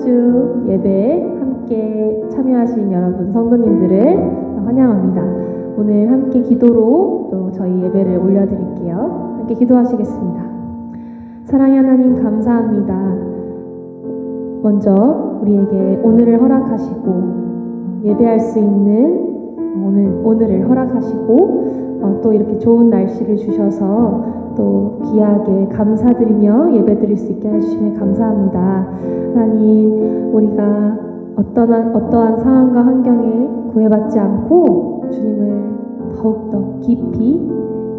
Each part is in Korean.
주 예배에 함께 참여하신 여러분 성도님들을 환영합니다. 오늘 함께 기도로 또 저희 예배를 올려드릴게요. 함께 기도하시겠습니다. 사랑의 하나님 감사합니다. 먼저 우리에게 오늘을 허락하시고 예배할 수 있는 오늘을 허락하시고 또 이렇게 좋은 날씨를 주셔서 또 귀하게 감사드리며 예배드릴 수 있게 해주시면 감사합니다. 하나님, 우리가 어떠한 상황과 환경에 구애받지 않고 주님을 더욱더 깊이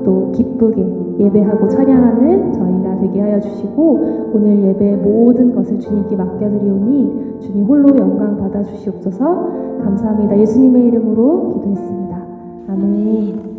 또 기쁘게 예배하고 찬양하는 저희가 되게 하여 주시고, 오늘 예배의 모든 것을 주님께 맡겨드리오니 주님 홀로 영광 받아 주시옵소서. 감사합니다. 예수님의 이름으로 기도했습니다. 아멘.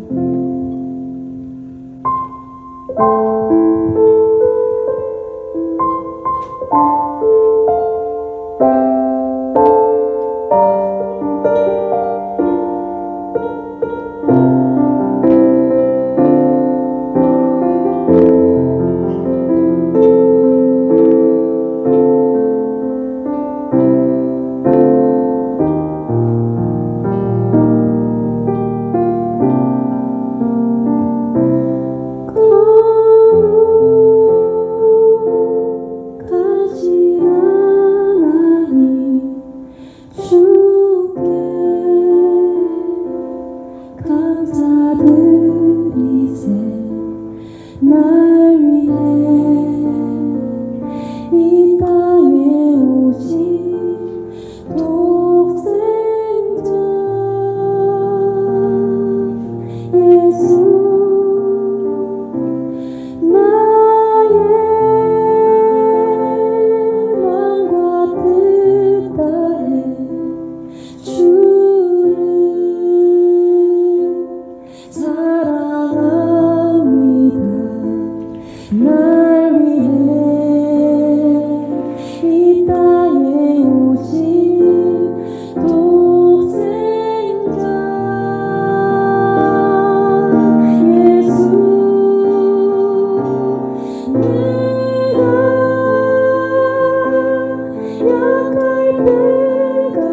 약할 때가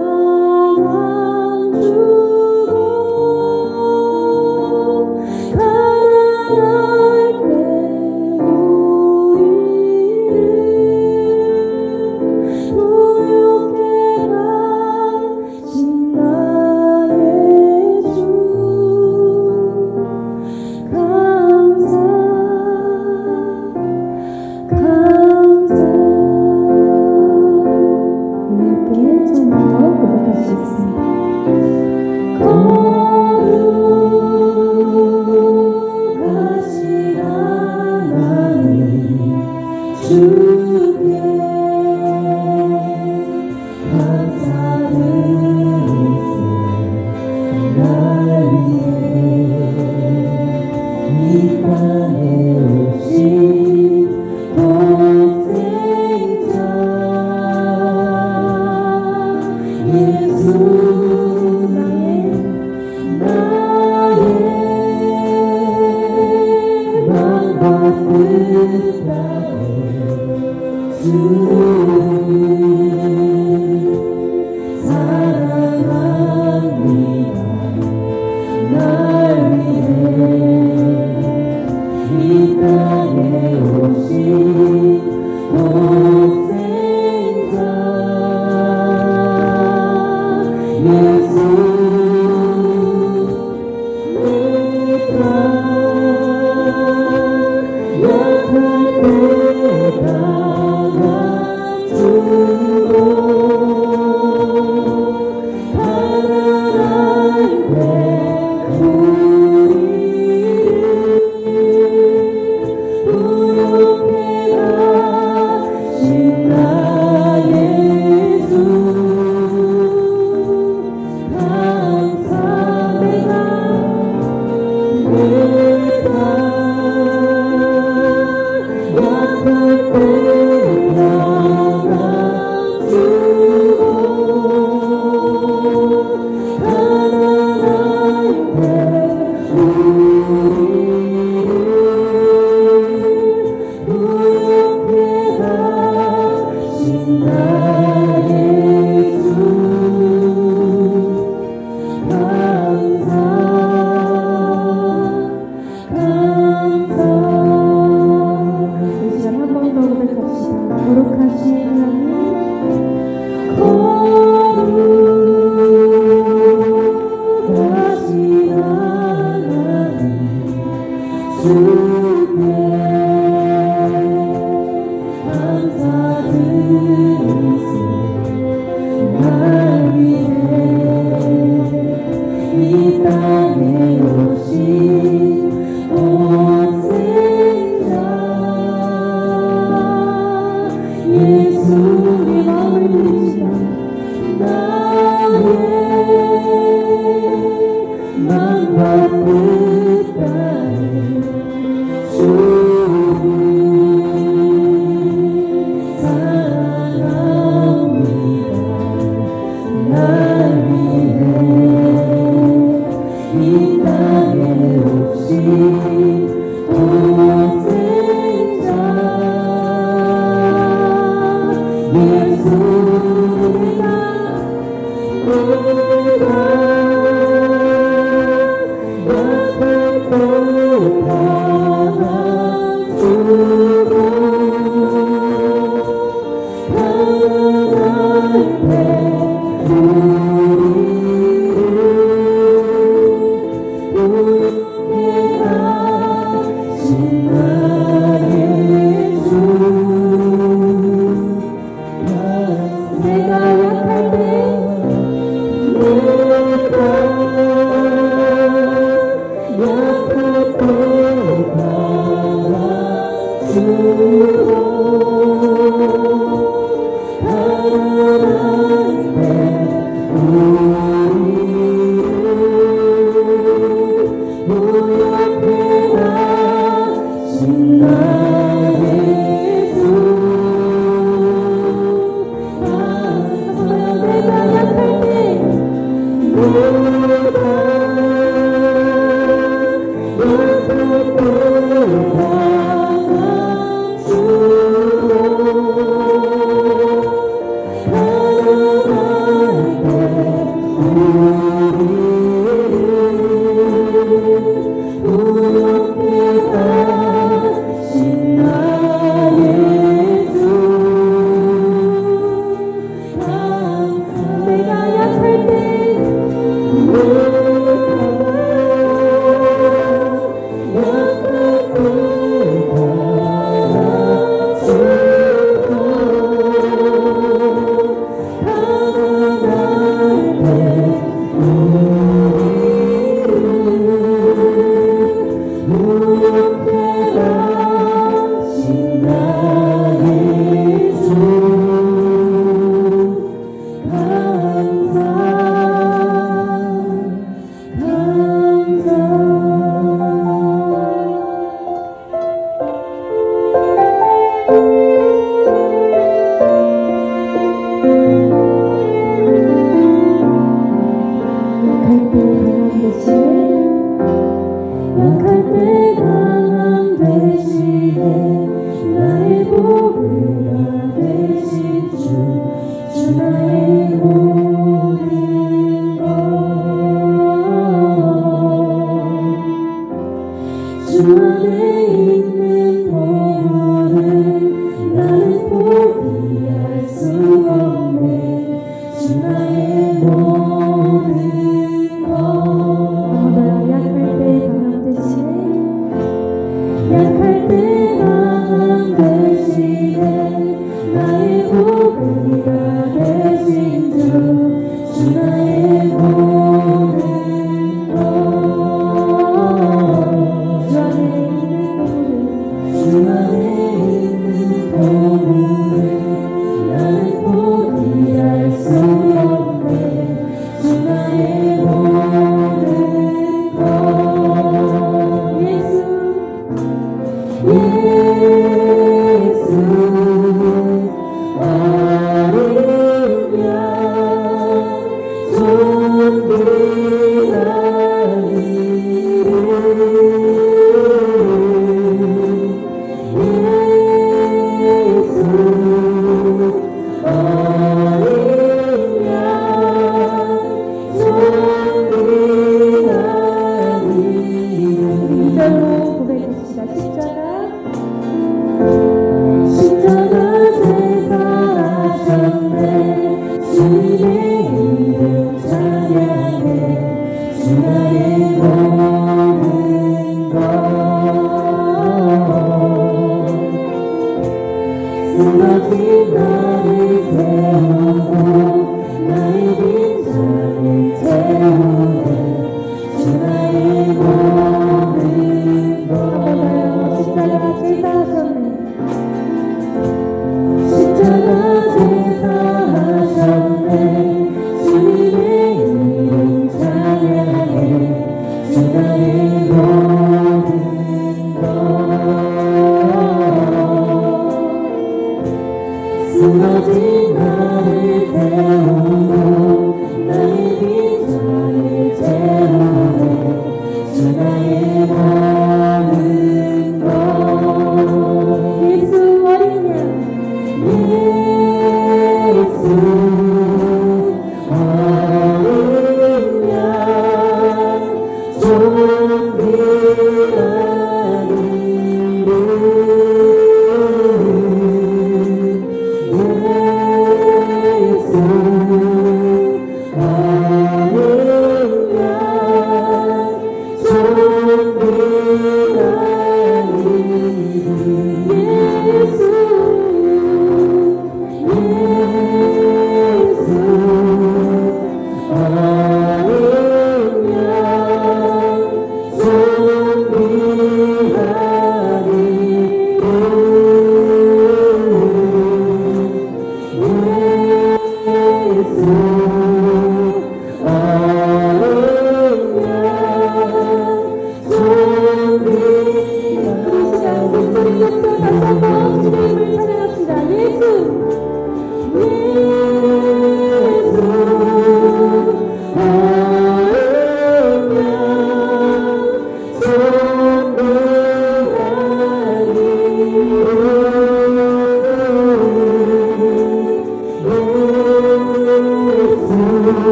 주께 감사드리세 날 위해 이 땅에 오신 독생자 예수님 마음을 드리시다 나의 마음과 뜻 따르 주님 사랑합니다 날 위해 이 땅에 오신 독생자 예수가 내가 약할 때 받아주고 가난할 때 우리를 구원하신 나의 주 내가 약할 때 쓰러진 나를 태우고 나의 빈자를 채우네 주 나의 많은 것 예수 어린 양 예수 어린 양 존귀한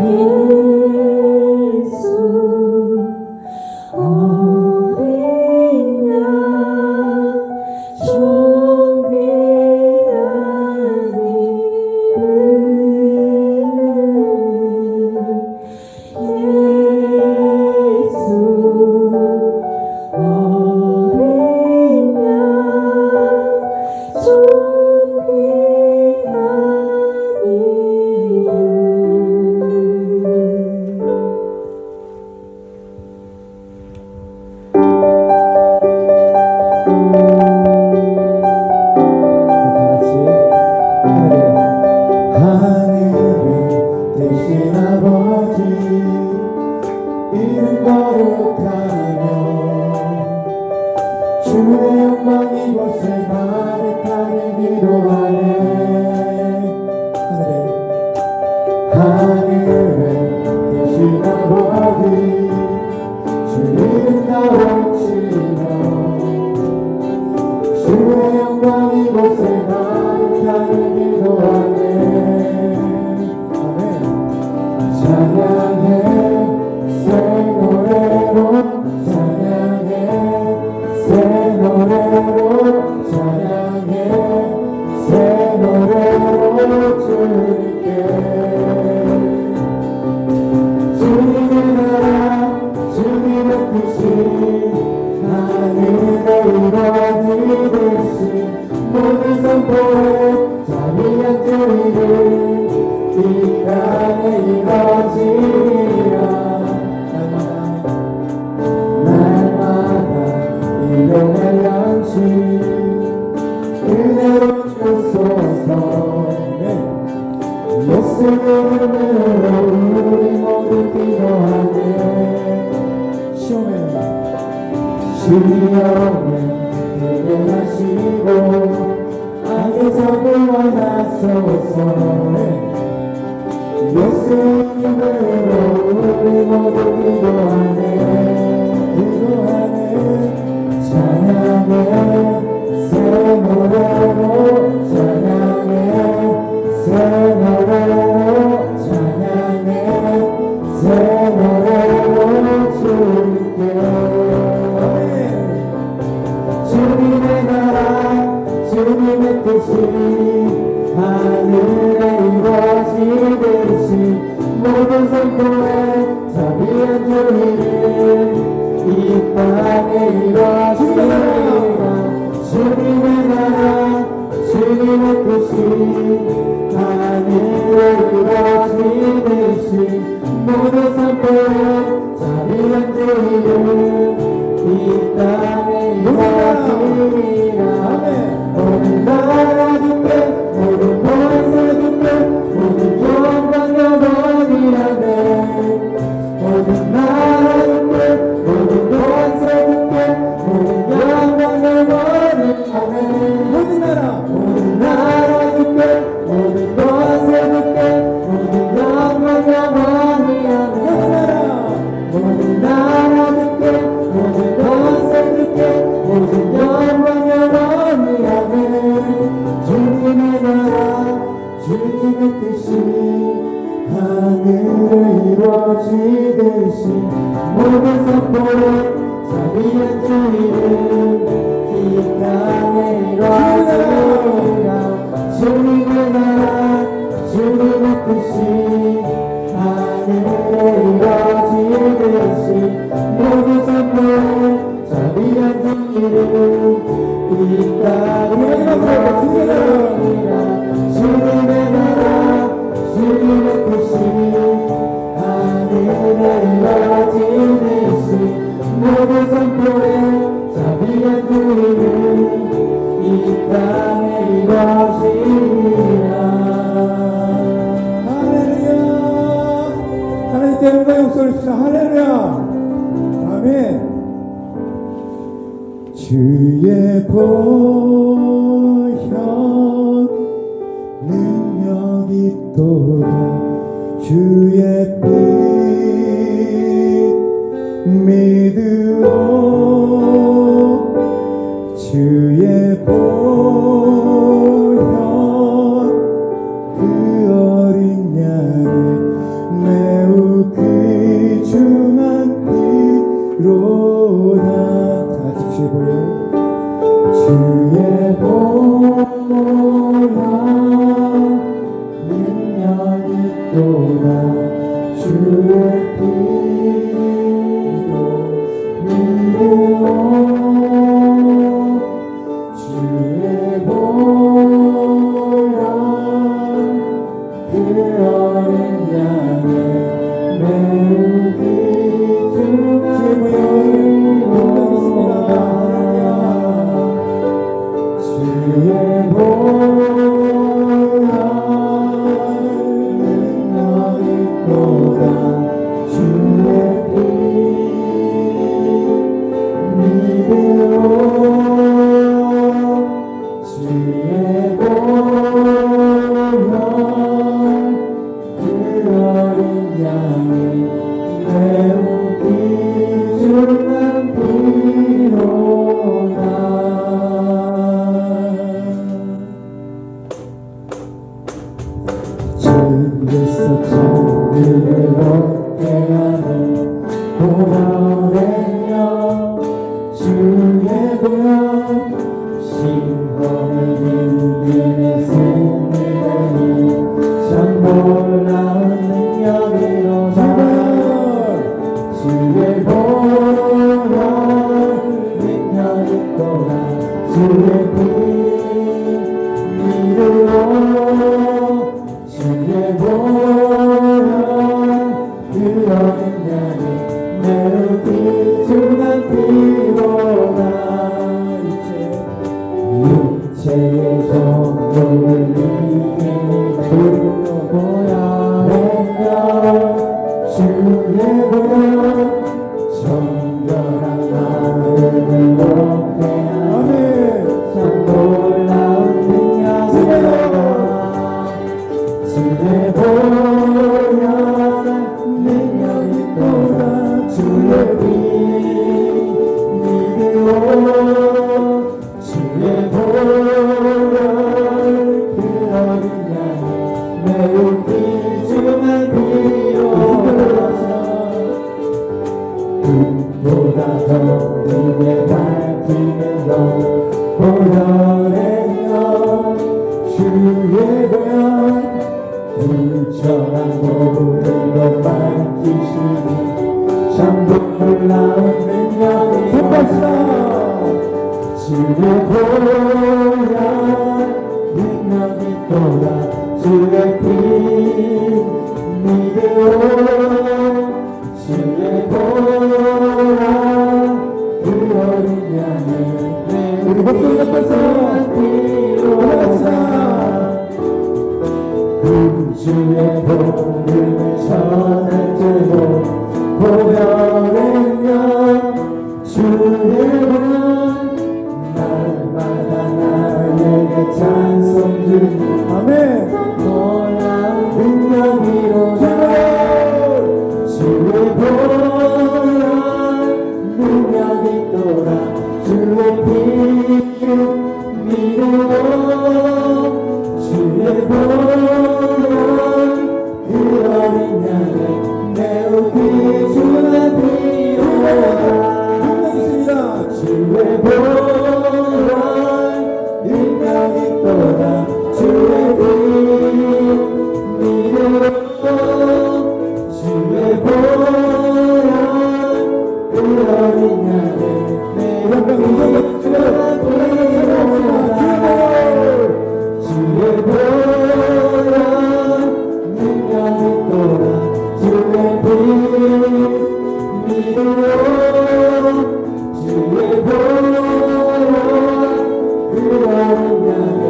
이름 주의 영광 이곳에 가득하게 기도하네 하늘에 계신 아버지 주 이름 가르치며 주의 영광 이곳에 가득하게 기도하네 아멘 찬양해 새 노래로 찬양해 새 노래로 찬양해 새 노래로 주님께 주님의 나라 주님의 뜻이 하늘에 이루어지듯이 모든 선포에 자비한 주님을 이 땅에 이루어지리라 일용할 양식 은혜로 주소서 예수 이름으로 우리 모두 기도하네 시험에 대변하시고 악에서 구원하소서 예수 이름으로 우리 모두 기도하네 찬양해 새 노래로 찬양해 새 노래로 찬양해 새 노래로 주님께 땅에 이루어지리라 주님의 나라 주님의 뜻이 하늘에 이루어지듯이 모든 선포에 자비한 주님 이 땅에 이루어지리라 모든 나라 주께 모든 권세 주께 모든 영광 영원히 아멘 모든 나라 주께 모든 권세 주께 모든 영광 영원히 아멘 모든 나라 주께 모든 권세 주께 모든 영광 영원히 아멘 모든 나라 주께 모든 권세 주께 모든 영광 영원히 아멘 주님의 나라 주님의 뜻이 하늘에 이루어지듯이 모든 선포에 자비한 주 이름 이 땅에 이루어지리라 주님의 나라 주님의 뜻이 하늘에 이루어지듯이 모든 선포에 자비한 주 이름 이 땅에 이루어지리라 주님의 나라 주님의 뜻이 하늘에 이루어지듯이 모든 선포에 자비한 주 이름 이 땅에 이루어지리라 할렐루야. 하나님 때문에 목소리 주시다. 할렐루야. 아멘. 주의 보혈 능력이 있도다 주의 빛 믿으오 주의 보혈 그 어린 양의 매우 귀중한 피로다 다시 주의 보혈 주의 보혈 능력이 있도다 주의 피로 믿으오 주의 보혈 그 어린 양의 매우 귀중한 피로다 주의 보혈 능력이 있도다 주의 피 믿으오 주의 보혈 그 어린 양이 매우 귀중한 피로다 주께서 정의를 얻게 하는 보혈의여 주의 보혈 신검을 힘드는 승리되니 참 놀라운 능력이로다 주의 보혈 능력이 또한 주의 피 믿으오 주의 보혈 그 어린 양이 매우 귀중한 피로다 육체의 정욕을 이기는 보혈의여 주의 보혈 정결한 마음을 얻게 하는 참 주의 보혈 능력이 또다 주의 피 믿으오 주의 보혈 그 어린 양을 우리 목소리 높여서 올라갑시다 주의 복음을 전할 때도 보혈의 영 주의 보혈 날마다 나에게 찬송 주니 아멘. 놀라운 능력이로다 주의 보혈 능력이 또다 주의 피 믿으오 주의 보혈 그 어린 양을 매우 귀중한 피로다 주의 보혈 능력이 또다 주의 피 믿으오 주의 보혈 그 어린 양을 매우 귀중한 피로다 주의 보혈 능력이 또다 주의 피 믿으오 주의 보혈 그 어린 양을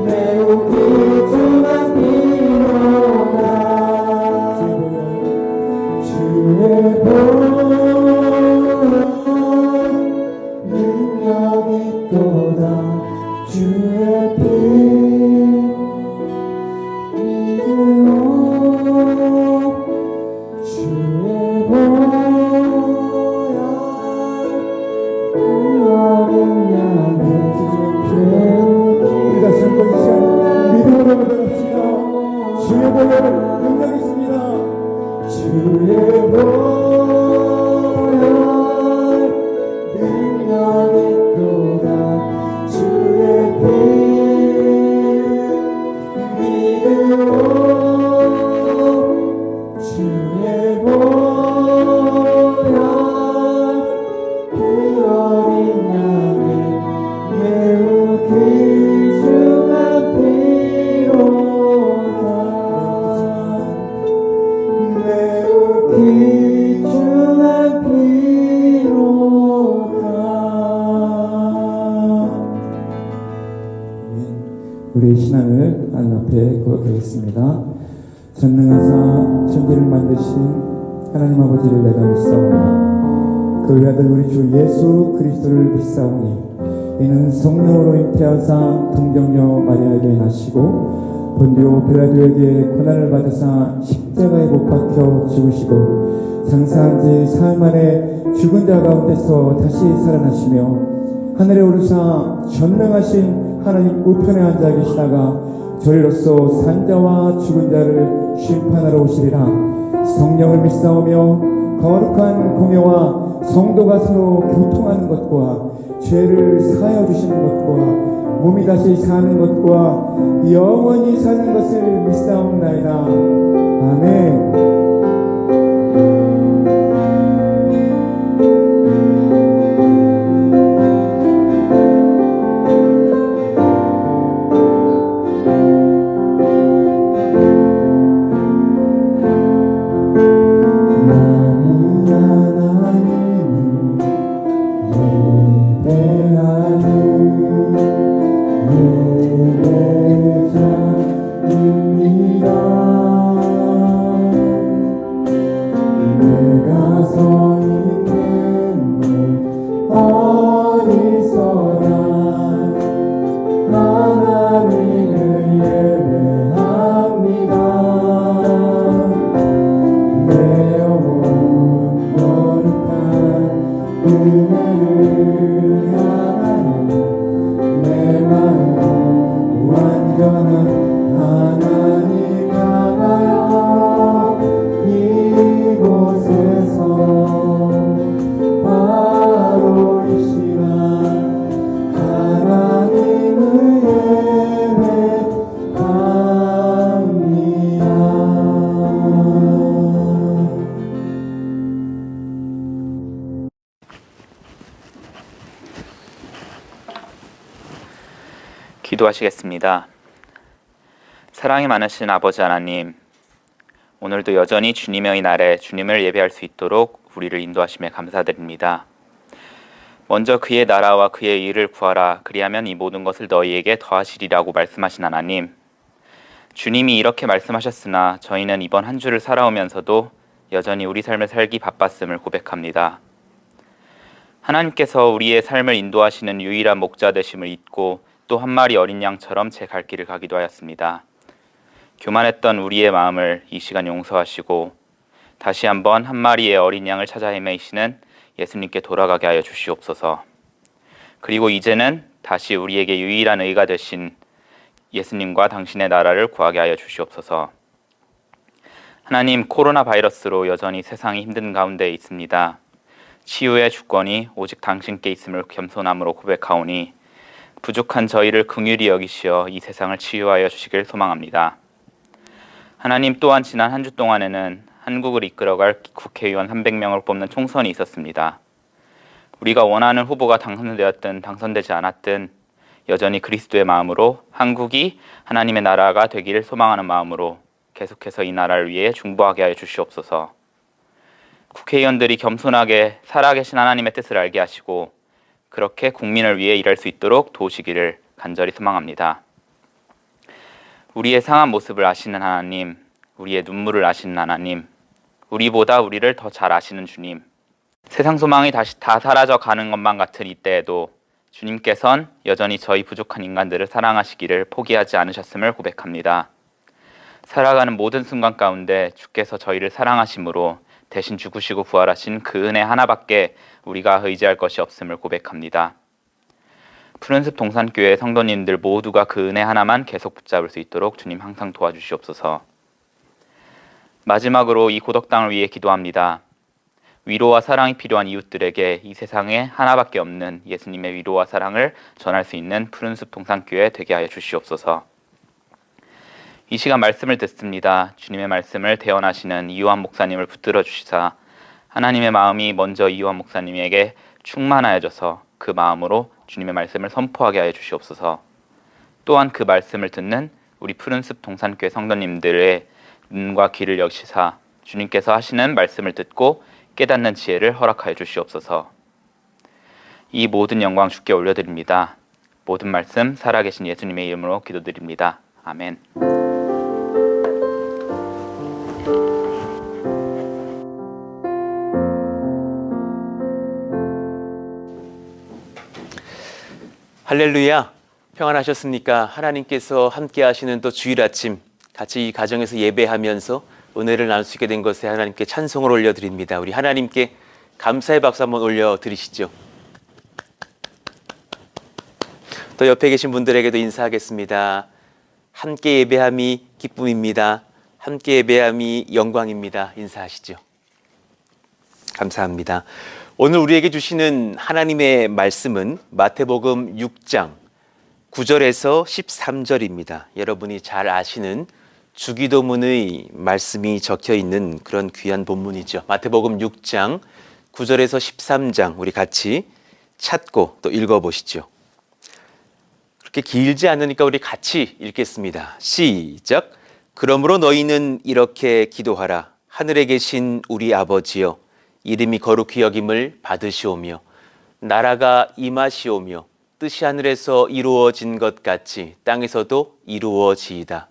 매우 귀중한 피로다 주의 보혈 능력이 또다 주의 피 믿으오 주의 보혈 그 어린 양을 우리가 설거 시간 믿음으로 고백합시다. 주의 보혈 능력이 있습니다. 주의 보혈 능력이 또다 주의 피 믿으오 주의 보혈 그 어린 양을 매우 귀중한 피로다 매우 귀중한 피로다 우리의 신앙을 하나님 앞에 고백하겠습니다. 전능하사 천지를 만드신 하나님 아버지를 내가 믿사오니 그 외아들 우리 주 예수 그리스도를 믿사오니 이는 성령으로 잉태하사 동정녀 마리아에게 나시고 본디오 빌라도에게 고난을 받으사 십자가에 못 박혀 죽으시고 장사한 지 사흘 만에 죽은 자 가운데서 다시 살아나시며 하늘에 오르사 전능하신 하나님 우편에 앉아 계시다가 저희로서 산자와 죽은 자를 심판하러 오시리라. 성령을 믿사오며 거룩한 공회와 성도가 서로 교통하는 것과 죄를 사하여 주시는 것과 몸이 다시 사는 것과 영원히 사는 것을 믿사옵나이다. 아멘. 그날을 향하여 기도하시겠습니다. 사랑이 많으신 아버지 하나님, 오늘도 여전히 주님의 날에 주님을 예배할 수 있도록 우리를 인도하심에 감사드립니다. 먼저 그의 나라와 그의 일을 구하라. 그리하면 이 모든 것을 너희에게 더하시리라고 말씀하신 하나님, 주님이 이렇게 말씀하셨으나 저희는 이번 한 주를 살아오면서도 여전히 우리 삶을 살기 바빴음을 고백합니다. 하나님께서 우리의 삶을 인도하시는 유일한 목자 되심을 잊고 또 한 마리 어린 양처럼 제 갈 길을 가기도 하였습니다. 교만했던 우리의 마음을 이 시간 용서하시고 다시 한번 한 마리의 어린 양을 찾아 헤매이시는 예수님께 돌아가게 하여 주시옵소서. 그리고 이제는 다시 우리에게 유일한 의가 되신 예수님과 당신의 나라를 구하게 하여 주시옵소서. 하나님, 코로나 바이러스로 여전히 세상이 힘든 가운데 있습니다. 치유의 주권이 오직 당신께 있음을 겸손함으로 고백하오니 부족한 저희를 긍휼히 여기시어 이 세상을 치유하여 주시길 소망합니다. 하나님, 또한 지난 한 주 동안에는 한국을 이끌어갈 국회의원 300명을 뽑는 총선이 있었습니다. 우리가 원하는 후보가 당선되었든 당선되지 않았든 여전히 그리스도의 마음으로 한국이 하나님의 나라가 되기를 소망하는 마음으로 계속해서 이 나라를 위해 중보하게 하여 주시옵소서. 국회의원들이 겸손하게 살아계신 하나님의 뜻을 알게 하시고 그렇게 국민을 위해 일할 수 있도록 도우시기를 간절히 소망합니다. 우리의 상한 모습을 아시는 하나님, 우리의 눈물을 아시는 하나님, 우리보다 우리를 더 잘 아시는 주님, 세상 소망이 다시 다 사라져 가는 것만 같은 이때에도 주님께선 여전히 저희 부족한 인간들을 사랑하시기를 포기하지 않으셨음을 고백합니다. 살아가는 모든 순간 가운데 주께서 저희를 사랑하심으로 대신 죽으시고 부활하신 그 은혜 하나밖에 우리가 의지할 것이 없음을 고백합니다. 푸른숲 동산교회 성도님들 모두가 그 은혜 하나만 계속 붙잡을 수 있도록 주님 항상 도와주시옵소서. 마지막으로 이 고독 땅을 위해 기도합니다. 위로와 사랑이 필요한 이웃들에게 이 세상에 하나밖에 없는 예수님의 위로와 사랑을 전할 수 있는 푸른숲 동산교회 되게 하여 주시옵소서. 이 시간 말씀을 듣습니다. 주님의 말씀을 대언하시는 이요한 목사님을 붙들어 주시사 하나님의 마음이 먼저 이요한 목사님에게 충만하여져서 그 마음으로 주님의 말씀을 선포하게 하여 주시옵소서. 또한 그 말씀을 듣는 우리 푸른숲 동산교회 성도님들의 눈과 귀를 여시사 주님께서 하시는 말씀을 듣고 깨닫는 지혜를 허락하여 주시옵소서. 이 모든 영광 주께 올려드립니다. 모든 말씀 살아계신 예수님의 이름으로 기도드립니다. 아멘. 할렐루야, 평안하셨습니까? 하나님께서 함께 하시는 또 주일 아침 같이 이 가정에서 예배하면서 은혜를 나눌 수 있게 된 것에 하나님께 찬송을 올려드립니다. 우리 하나님께 감사의 박수 한번 올려드리시죠. 또 옆에 계신 분들에게도 인사하겠습니다. 함께 예배함이 기쁨입니다. 함께 예배함이 영광입니다. 인사하시죠. 감사합니다. 오늘 우리에게 주시는 하나님의 말씀은 마태복음 6장 9절에서 13절입니다. 여러분이 잘 아시는 주기도문의 말씀이 적혀 있는 그런 귀한 본문이죠. 마태복음 6장 9절에서 13장 우리 같이 찾고 또 읽어보시죠. 그렇게 길지 않으니까 우리 같이 읽겠습니다. 시작. 그러므로 너희는 이렇게 기도하라. 하늘에 계신 우리 아버지여, 이름이 거룩히 여김을 받으시오며 나라가 임하시오며 뜻이 하늘에서 이루어진 것 같이 땅에서도 이루어지이다.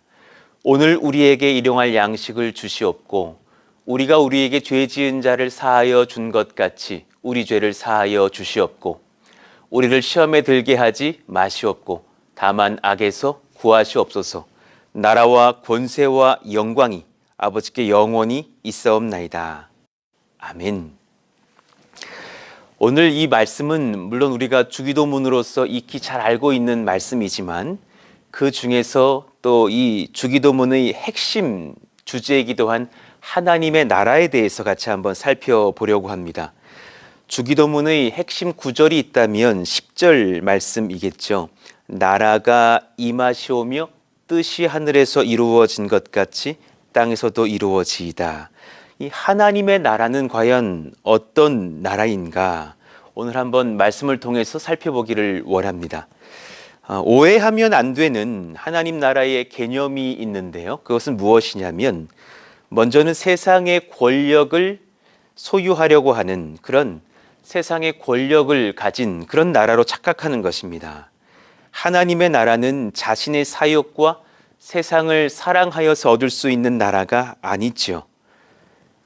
오늘 우리에게 일용할 양식을 주시옵고 우리가 우리에게 죄 지은 자를 사하여 준 것 같이 우리 죄를 사하여 주시옵고 우리를 시험에 들게 하지 마시옵고 다만 악에서 구하시옵소서. 나라와 권세와 영광이 아버지께 영원히 있사옵나이다. 아멘. 오늘 이 말씀은 물론 우리가 주기도문으로서 익히 잘 알고 있는 말씀이지만 그 중에서 또 이 주기도문의 핵심 주제이기도 한 하나님의 나라에 대해서 같이 한번 살펴보려고 합니다. 주기도문의 핵심 구절이 있다면 10절 말씀이겠죠. 나라가 임하시오며 뜻이 하늘에서 이루어진 것 같이 땅에서도 이루어지이다. 이 하나님의 나라는 과연 어떤 나라인가? 오늘 한번 말씀을 통해서 살펴보기를 원합니다. 오해하면 안 되는 하나님 나라의 개념이 있는데요. 그것은 무엇이냐면 먼저는 세상의 권력을 소유하려고 하는 그런 세상의 권력을 가진 그런 나라로 착각하는 것입니다. 하나님의 나라는 자신의 사역과 세상을 사랑하여서 얻을 수 있는 나라가 아니죠.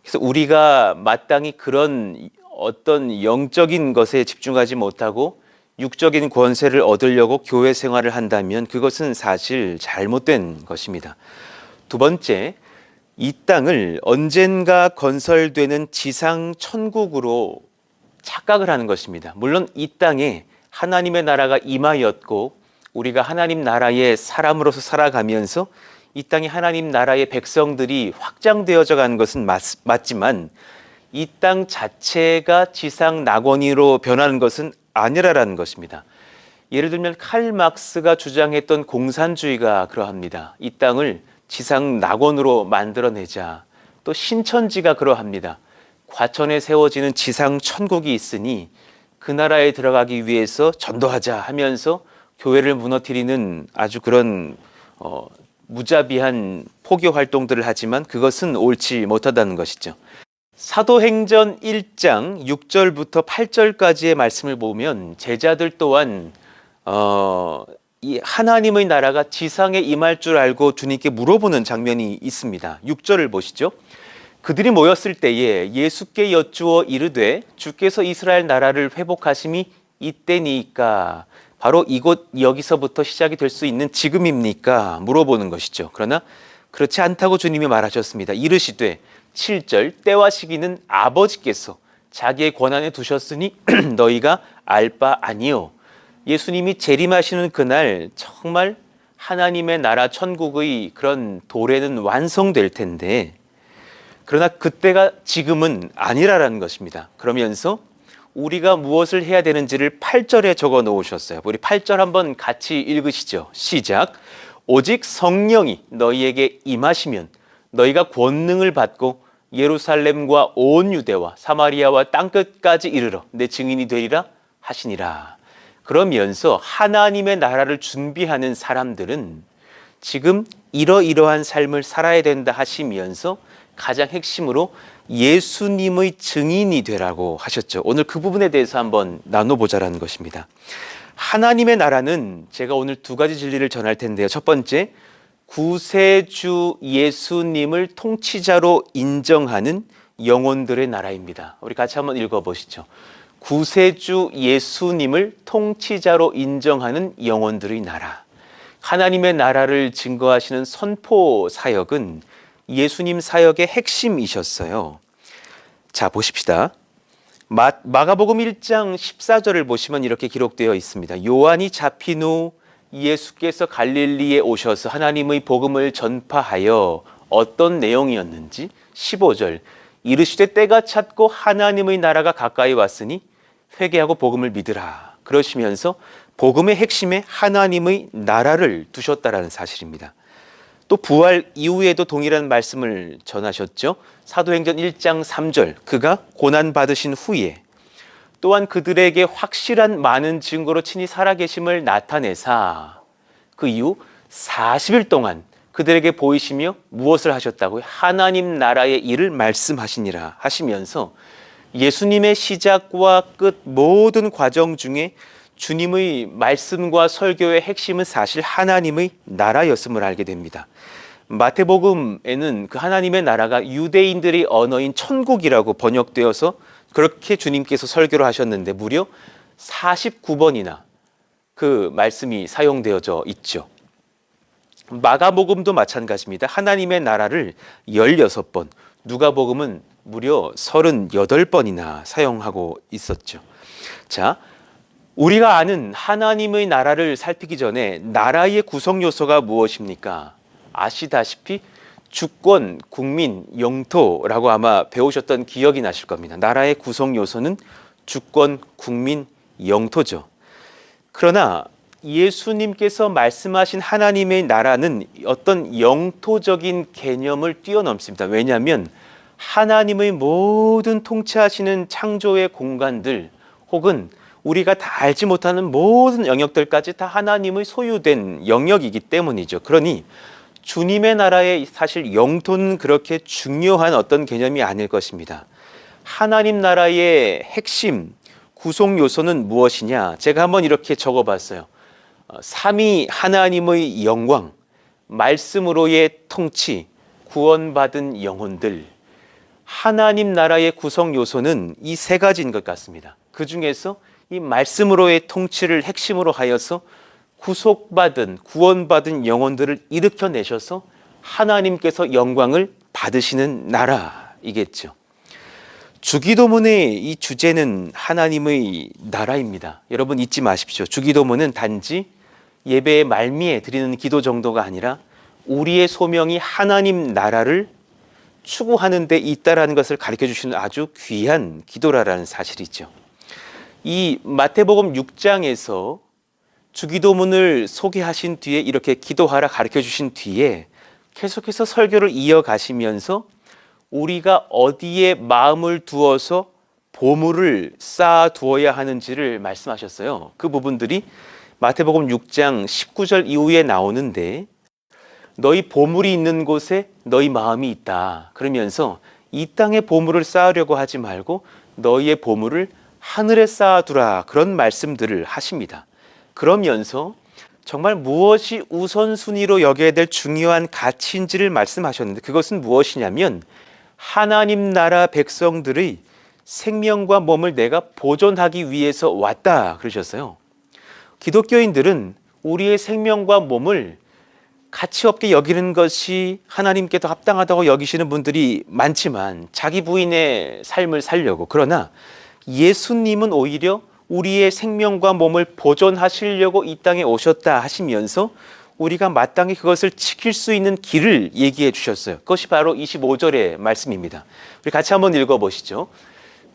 그래서 우리가 마땅히 그런 어떤 영적인 것에 집중하지 못하고 육적인 권세를 얻으려고 교회 생활을 한다면 그것은 사실 잘못된 것입니다. 두 번째, 이 땅을 언젠가 건설되는 지상 천국으로 착각을 하는 것입니다. 물론 이 땅에 하나님의 나라가 임하였고 우리가 하나님 나라의 사람으로서 살아가면서 이 땅에 하나님 나라의 백성들이 확장되어져 가는 것은 맞지만 이 땅 자체가 지상 낙원으로 변하는 것은 아니라는 것입니다. 예를 들면 칼 막스가 주장했던 공산주의가 그러합니다. 이 땅을 지상 낙원으로 만들어내자. 또 신천지가 그러합니다. 과천에 세워지는 지상 천국이 있으니 그 나라에 들어가기 위해서 전도하자 하면서 교회를 무너뜨리는 아주 그런 무자비한 포교 활동들을 하지만 그것은 옳지 못하다는 것이죠. 사도행전 1장 6절부터 8절까지의 말씀을 보면 제자들 또한 이 하나님의 나라가 지상에 임할 줄 알고 주님께 물어보는 장면이 있습니다. 6절을 보시죠. 그들이 모였을 때에 예수께 여쭈어 이르되 주께서 이스라엘 나라를 회복하심이 이때니까 바로 이곳 여기서부터 시작이 될 수 있는 지금입니까? 물어보는 것이죠. 그러나 그렇지 않다고 주님이 말하셨습니다. 이르시되 7절 때와 시기는 아버지께서 자기의 권한에 두셨으니 너희가 알 바 아니요. 예수님이 재림하시는 그날 정말 하나님의 나라 천국의 그런 도래는 완성될 텐데 그러나 그때가 지금은 아니라는 것입니다. 그러면서 우리가 무엇을 해야 되는지를 8절에 적어 놓으셨어요. 우리 8절 한번 같이 읽으시죠. 시작. 오직 성령이 너희에게 임하시면 너희가 권능을 받고 예루살렘과 온 유대와 사마리아와 땅끝까지 이르러 내 증인이 되리라 하시니라. 그러면서 하나님의 나라를 준비하는 사람들은 지금 이러이러한 삶을 살아야 된다 하시면서 가장 핵심으로 예수님의 증인이 되라고 하셨죠. 오늘 그 부분에 대해서 한번 나눠보자라는 것입니다. 하나님의 나라는 제가 오늘 두 가지 진리를 전할 텐데요. 첫 번째, 구세주 예수님을 통치자로 인정하는 영혼들의 나라입니다. 우리 같이 한번 읽어보시죠. 구세주 예수님을 통치자로 인정하는 영혼들의 나라. 하나님의 나라를 증거하시는 선포 사역은 예수님 사역의 핵심이셨어요. 자, 보십시다. 마가복음 1장 14절을 보시면 이렇게 기록되어 있습니다. 요한이 잡힌 후 예수께서 갈릴리에 오셔서 하나님의 복음을 전파하여 어떤 내용이었는지 15절 이르시되 때가 찼고 하나님의 나라가 가까이 왔으니 회개하고 복음을 믿으라. 그러시면서 복음의 핵심에 하나님의 나라를 두셨다라는 사실입니다. 또 부활 이후에도 동일한 말씀을 전하셨죠. 사도행전 1장 3절 그가 고난받으신 후에 또한 그들에게 확실한 많은 증거로 친히 살아계심을 나타내사 그 이후 40일 동안 그들에게 보이시며 무엇을 하셨다고요? 하나님 나라의 일을 말씀하시니라 하시면서 예수님의 시작과 끝 모든 과정 중에 주님의 말씀과 설교의 핵심은 사실 하나님의 나라였음을 알게 됩니다. 마태복음에는 그 하나님의 나라가 유대인들의 언어인 천국이라고 번역되어서 그렇게 주님께서 설교를 하셨는데 무려 49번이나 그 말씀이 사용되어져 있죠. 마가복음도 마찬가지입니다. 하나님의 나라를 16번, 누가복음은 무려 38번이나 사용하고 있었죠. 자, 우리가 아는 하나님의 나라를 살피기 전에 나라의 구성 요소가 무엇입니까? 아시다시피 주권, 국민, 영토라고 아마 배우셨던 기억이 나실 겁니다. 나라의 구성 요소는 주권, 국민, 영토죠. 그러나 예수님께서 말씀하신 하나님의 나라는 어떤 영토적인 개념을 뛰어넘습니다. 왜냐하면 하나님의 모든 통치하시는 창조의 공간들 혹은 우리가 다 알지 못하는 모든 영역들까지 다 하나님의 소유된 영역이기 때문이죠. 그러니 주님의 나라의 사실 영토는 그렇게 중요한 어떤 개념이 아닐 것입니다. 하나님 나라의 핵심 구성 요소는 무엇이냐? 제가 한번 이렇게 적어봤어요. 삼위 하나님의 영광, 말씀으로의 통치, 구원받은 영혼들. 하나님 나라의 구성 요소는 이 세 가지인 것 같습니다. 그 중에서 이 말씀으로의 통치를 핵심으로 하여서 구속받은, 구원받은 영혼들을 일으켜내셔서 하나님께서 영광을 받으시는 나라이겠죠. 주기도문의 이 주제는 하나님의 나라입니다. 여러분 잊지 마십시오. 주기도문은 단지 예배의 말미에 드리는 기도 정도가 아니라 우리의 소명이 하나님 나라를 추구하는 데 있다라는 것을 가르쳐 주시는 아주 귀한 기도라는 사실이죠. 이 마태복음 6장에서 주기도문을 소개하신 뒤에 이렇게 기도하라 가르쳐 주신 뒤에 계속해서 설교를 이어가시면서 우리가 어디에 마음을 두어서 보물을 쌓아 두어야 하는지를 말씀하셨어요. 그 부분들이 마태복음 6장 19절 이후에 나오는데 너희 보물이 있는 곳에 너희 마음이 있다. 그러면서 이 땅에 보물을 쌓으려고 하지 말고 너희의 보물을 하늘에 쌓아두라. 그런 말씀들을 하십니다. 그러면서 정말 무엇이 우선순위로 여겨야 될 중요한 가치인지를 말씀하셨는데 그것은 무엇이냐면 하나님 나라 백성들의 생명과 몸을 내가 보존하기 위해서 왔다 그러셨어요. 기독교인들은 우리의 생명과 몸을 가치 없게 여기는 것이 하나님께도 합당하다고 여기시는 분들이 많지만 자기 부인의 삶을 살려고, 그러나 예수님은 오히려 우리의 생명과 몸을 보존하시려고 이 땅에 오셨다 하시면서 우리가 마땅히 그것을 지킬 수 있는 길을 얘기해 주셨어요. 그것이 바로 25절의 말씀입니다. 우리 같이 한번 읽어보시죠.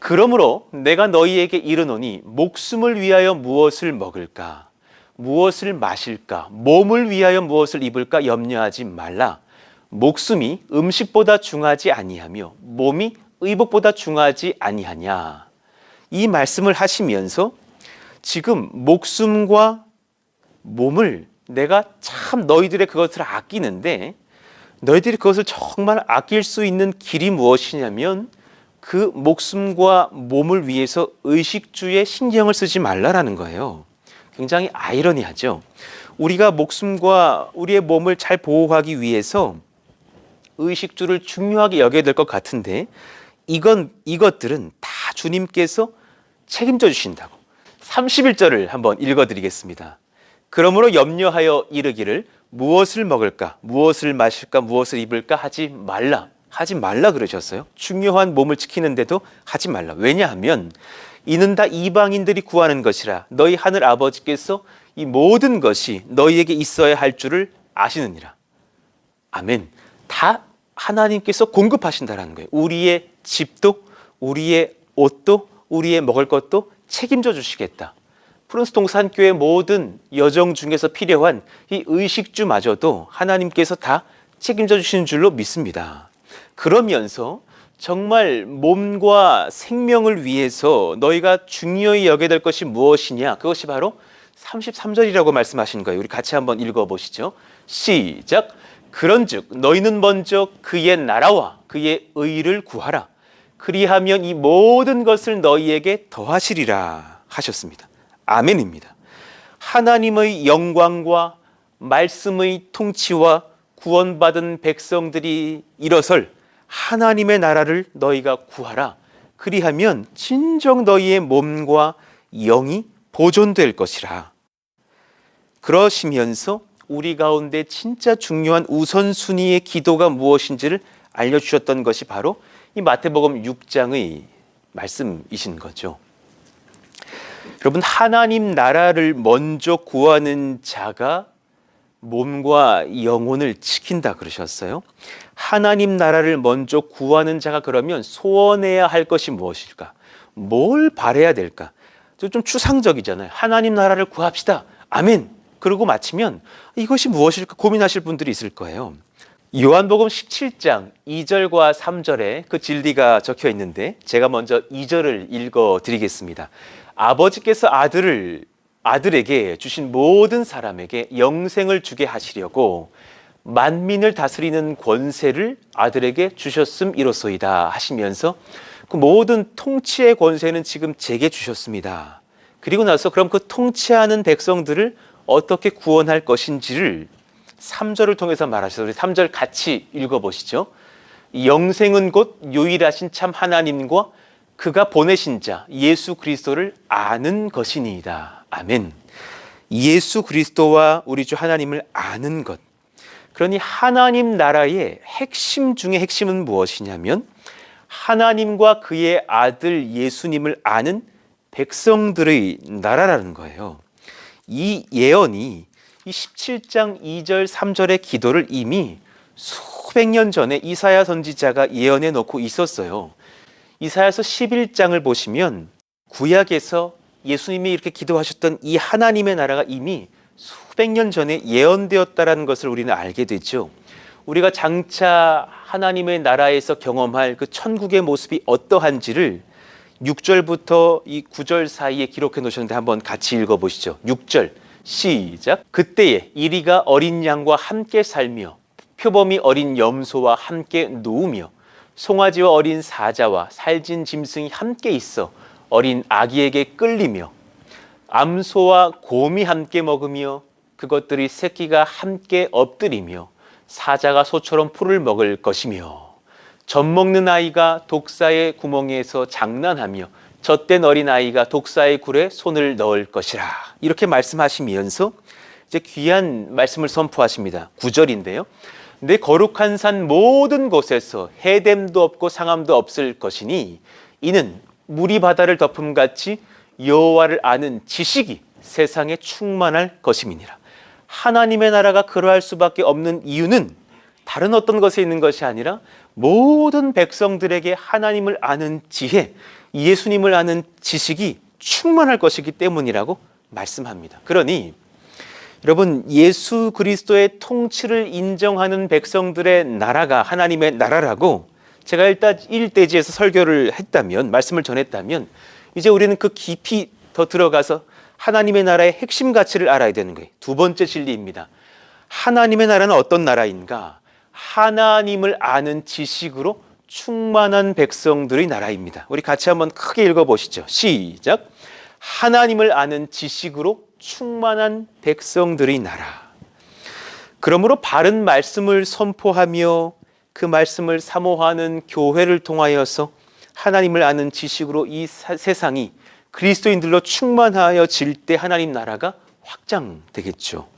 그러므로 내가 너희에게 이르노니 목숨을 위하여 무엇을 먹을까? 무엇을 마실까? 몸을 위하여 무엇을 입을까? 염려하지 말라. 목숨이 음식보다 중하지 아니하며 몸이 의복보다 중하지 아니하냐. 이 말씀을 하시면서 지금 목숨과 몸을 내가 참 너희들의 그것을 아끼는데 너희들이 그것을 정말 아낄 수 있는 길이 무엇이냐면 그 목숨과 몸을 위해서 의식주에 신경을 쓰지 말라라는 거예요. 굉장히 아이러니하죠. 우리가 목숨과 우리의 몸을 잘 보호하기 위해서 의식주를 중요하게 여겨야 될 것 같은데 이것들은 다 주님께서 책임져 주신다고. 31절을 한번 읽어드리겠습니다. 그러므로 염려하여 이르기를 무엇을 먹을까, 무엇을 마실까, 무엇을 입을까 하지 말라 그러셨어요. 중요한 몸을 지키는데도 하지 말라. 왜냐하면 이는 다 이방인들이 구하는 것이라 너희 하늘 아버지께서 이 모든 것이 너희에게 있어야 할 줄을 아시느니라. 아멘. 다 하나님께서 공급하신다라는 거예요. 우리의 집도, 우리의 옷도, 우리의 먹을 것도 책임져 주시겠다. 프런스 동산교회 모든 여정 중에서 필요한 이 의식주마저도 하나님께서 다 책임져 주시는 줄로 믿습니다. 그러면서 정말 몸과 생명을 위해서 너희가 중요히 여겨야 될 것이 무엇이냐? 그것이 바로 33절이라고 말씀하신 거예요. 우리 같이 한번 읽어보시죠. 시작. 그런즉 너희는 먼저 그의 나라와 그의 의를 구하라. 그리하면 이 모든 것을 너희에게 더하시리라 하셨습니다. 아멘입니다. 하나님의 영광과 말씀의 통치와 구원받은 백성들이 일어설 하나님의 나라를 너희가 구하라. 그리하면 진정 너희의 몸과 영이 보존될 것이라. 그러시면서 우리 가운데 진짜 중요한 우선순위의 기도가 무엇인지를 알려주셨던 것이 바로 이 마태복음 6장의 말씀이신 거죠. 여러분, 하나님 나라를 먼저 구하는 자가 몸과 영혼을 지킨다 그러셨어요. 하나님 나라를 먼저 구하는 자가 그러면 소원해야 할 것이 무엇일까? 뭘 바라야 될까? 좀 추상적이잖아요. 하나님 나라를 구합시다. 아멘. 그러고 마치면 이것이 무엇일까 고민하실 분들이 있을 거예요. 요한복음 17장 2절과 3절에 그 진리가 적혀 있는데 제가 먼저 2절을 읽어드리겠습니다. 아버지께서 아들에게 주신 모든 사람에게 영생을 주게 하시려고 만민을 다스리는 권세를 아들에게 주셨음이로소이다 하시면서 그 모든 통치의 권세는 지금 제게 주셨습니다. 그리고 나서 그럼 그 통치하는 백성들을 어떻게 구원할 것인지를 3절을 통해서 말하셔서 우리 3절 같이 읽어보시죠. 영생은 곧 유일하신 참 하나님과 그가 보내신 자 예수 그리스도를 아는 것이니이다. 아멘. 예수 그리스도와 우리 주 하나님을 아는 것. 그러니 하나님 나라의 핵심 중에 핵심은 무엇이냐면 하나님과 그의 아들 예수님을 아는 백성들의 나라라는 거예요. 이 예언이 이 17장 2절 3절의 기도를 이미 수백 년 전에 이사야 선지자가 예언해 놓고 있었어요. 이사야서 11장을 보시면 구약에서 예수님이 이렇게 기도하셨던 이 하나님의 나라가 이미 수백 년 전에 예언되었다라는 것을 우리는 알게 되죠. 우리가 장차 하나님의 나라에서 경험할 그 천국의 모습이 어떠한지를 6절부터 이 9절 사이에 기록해 놓으셨는데 한번 같이 읽어보시죠. 6절 시작. 그때에 이리가 어린 양과 함께 살며 표범이 어린 염소와 함께 누우며 송아지와 어린 사자와 살진 짐승이 함께 있어 어린 아기에게 끌리며 암소와 곰이 함께 먹으며 그것들이 새끼가 함께 엎드리며 사자가 소처럼 풀을 먹을 것이며 젖 먹는 아이가 독사의 구멍에서 장난하며 젖된 어린 아이가 독사의 굴에 손을 넣을 것이라. 이렇게 말씀하시면서 이제 귀한 말씀을 선포하십니다. 9절인데요. 내 거룩한 산 모든 곳에서 해됨도 없고 상함도 없을 것이니 이는 물이 바다를 덮음같이 여호와를 아는 지식이 세상에 충만할 것임이니라. 하나님의 나라가 그러할 수밖에 없는 이유는 다른 어떤 것에 있는 것이 아니라 모든 백성들에게 하나님을 아는 지혜, 예수님을 아는 지식이 충만할 것이기 때문이라고 말씀합니다. 그러니 여러분, 예수 그리스도의 통치를 인정하는 백성들의 나라가 하나님의 나라라고 제가 일단 1대지에서 설교를 했다면, 말씀을 전했다면 이제 우리는 그 깊이 더 들어가서 하나님의 나라의 핵심 가치를 알아야 되는 거예요. 두 번째 진리입니다. 하나님의 나라는 어떤 나라인가? 하나님을 아는 지식으로 충만한 백성들의 나라입니다. 우리 같이 한번 크게 읽어보시죠. 시작. 하나님을 아는 지식으로 충만한 백성들의 나라. 그러므로 바른 말씀을 선포하며 그 말씀을 사모하는 교회를 통하여서 하나님을 아는 지식으로 이 세상이 그리스도인들로 충만하여질 때 하나님 나라가 확장되겠죠.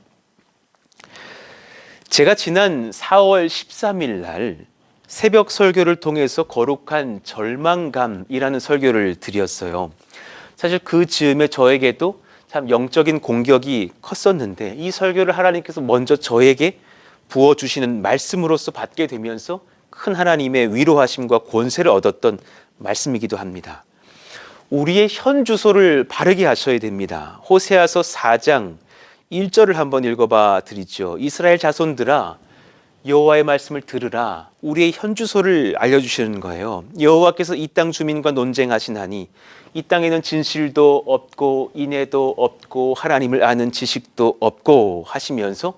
제가 지난 4월 13일 날 새벽 설교를 통해서 거룩한 절망감이라는 설교를 드렸어요. 사실 그 즈음에 저에게도 참 영적인 공격이 컸었는데 이 설교를 하나님께서 먼저 저에게 부어주시는 말씀으로서 받게 되면서 큰 하나님의 위로하심과 권세를 얻었던 말씀이기도 합니다. 우리의 현 주소를 바르게 하셔야 됩니다. 호세아서 4장 1절을 한번 읽어봐 드리죠. 이스라엘 자손들아 여호와의 말씀을 들으라. 우리의 현 주소를 알려주시는 거예요. 여호와께서 이 땅 주민과 논쟁하시나니 이 땅에는 진실도 없고 인애도 없고 하나님을 아는 지식도 없고 하시면서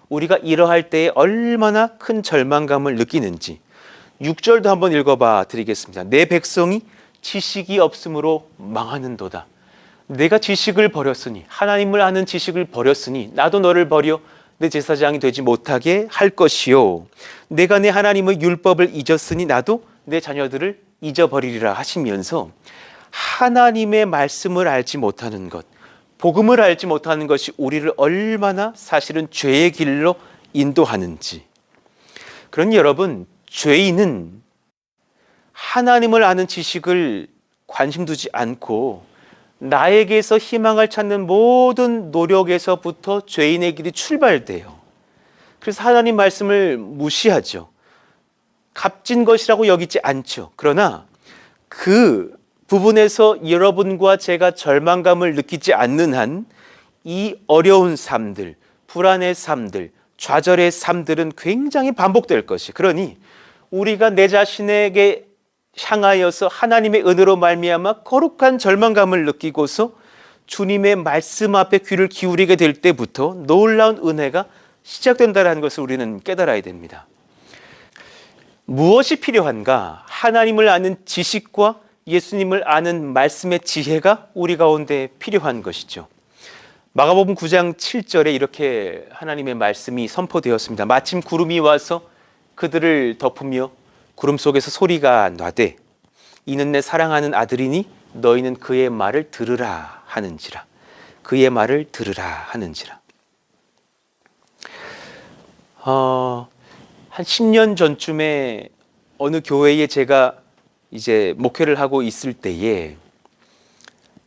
우리가 이러할 때에 얼마나 큰 절망감을 느끼는지 6절도 한번 읽어봐 드리겠습니다. 내 백성이 지식이 없으므로 망하는도다. 내가 지식을 버렸으니 하나님을 아는 지식을 버렸으니 나도 너를 버려 내 제사장이 되지 못하게 할 것이요 내가 내 하나님의 율법을 잊었으니 나도 내 자녀들을 잊어버리리라 하시면서 하나님의 말씀을 알지 못하는 것, 복음을 알지 못하는 것이 우리를 얼마나 사실은 죄의 길로 인도하는지. 그러니 여러분, 죄인은 하나님을 아는 지식을 관심 두지 않고 나에게서 희망을 찾는 모든 노력에서부터 죄인의 길이 출발돼요. 그래서 하나님 말씀을 무시하죠. 값진 것이라고 여기지 않죠. 그러나 그 부분에서 여러분과 제가 절망감을 느끼지 않는 한 이 어려운 삶들, 불안의 삶들, 좌절의 삶들은 굉장히 반복될 것이. 그러니 우리가 내 자신에게 향하여서 하나님의 은혜로 말미암아 거룩한 절망감을 느끼고서 주님의 말씀 앞에 귀를 기울이게 될 때부터 놀라운 은혜가 시작된다는 것을 우리는 깨달아야 됩니다. 무엇이 필요한가? 하나님을 아는 지식과 예수님을 아는 말씀의 지혜가 우리 가운데 필요한 것이죠. 마가복음 9장 7절에 이렇게 하나님의 말씀이 선포되었습니다. 마침 구름이 와서 그들을 덮으며 구름 속에서 소리가 나되 이는 내 사랑하는 아들이니 너희는 그의 말을 들으라 하는지라. 그의 말을 들으라 하는지라. 한 10년 전쯤에 어느 교회에 제가 이제 목회를 하고 있을 때에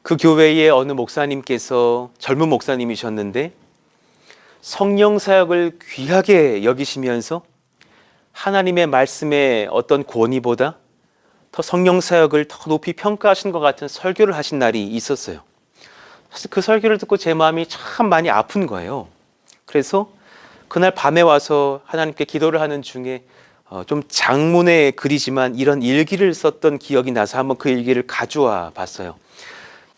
그 교회의 어느 목사님께서 젊은 목사님이셨는데 성령 사역을 귀하게 여기시면서 하나님의 말씀의 어떤 권위보다 더 성령 사역을 더 높이 평가하신 것 같은 설교를 하신 날이 있었어요. 사실 그 설교를 듣고 제 마음이 참 많이 아픈 거예요. 그래서 그날 밤에 와서 하나님께 기도를 하는 중에 좀 장문의 글이지만 이런 일기를 썼던 기억이 나서 한번 그 일기를 가져와 봤어요.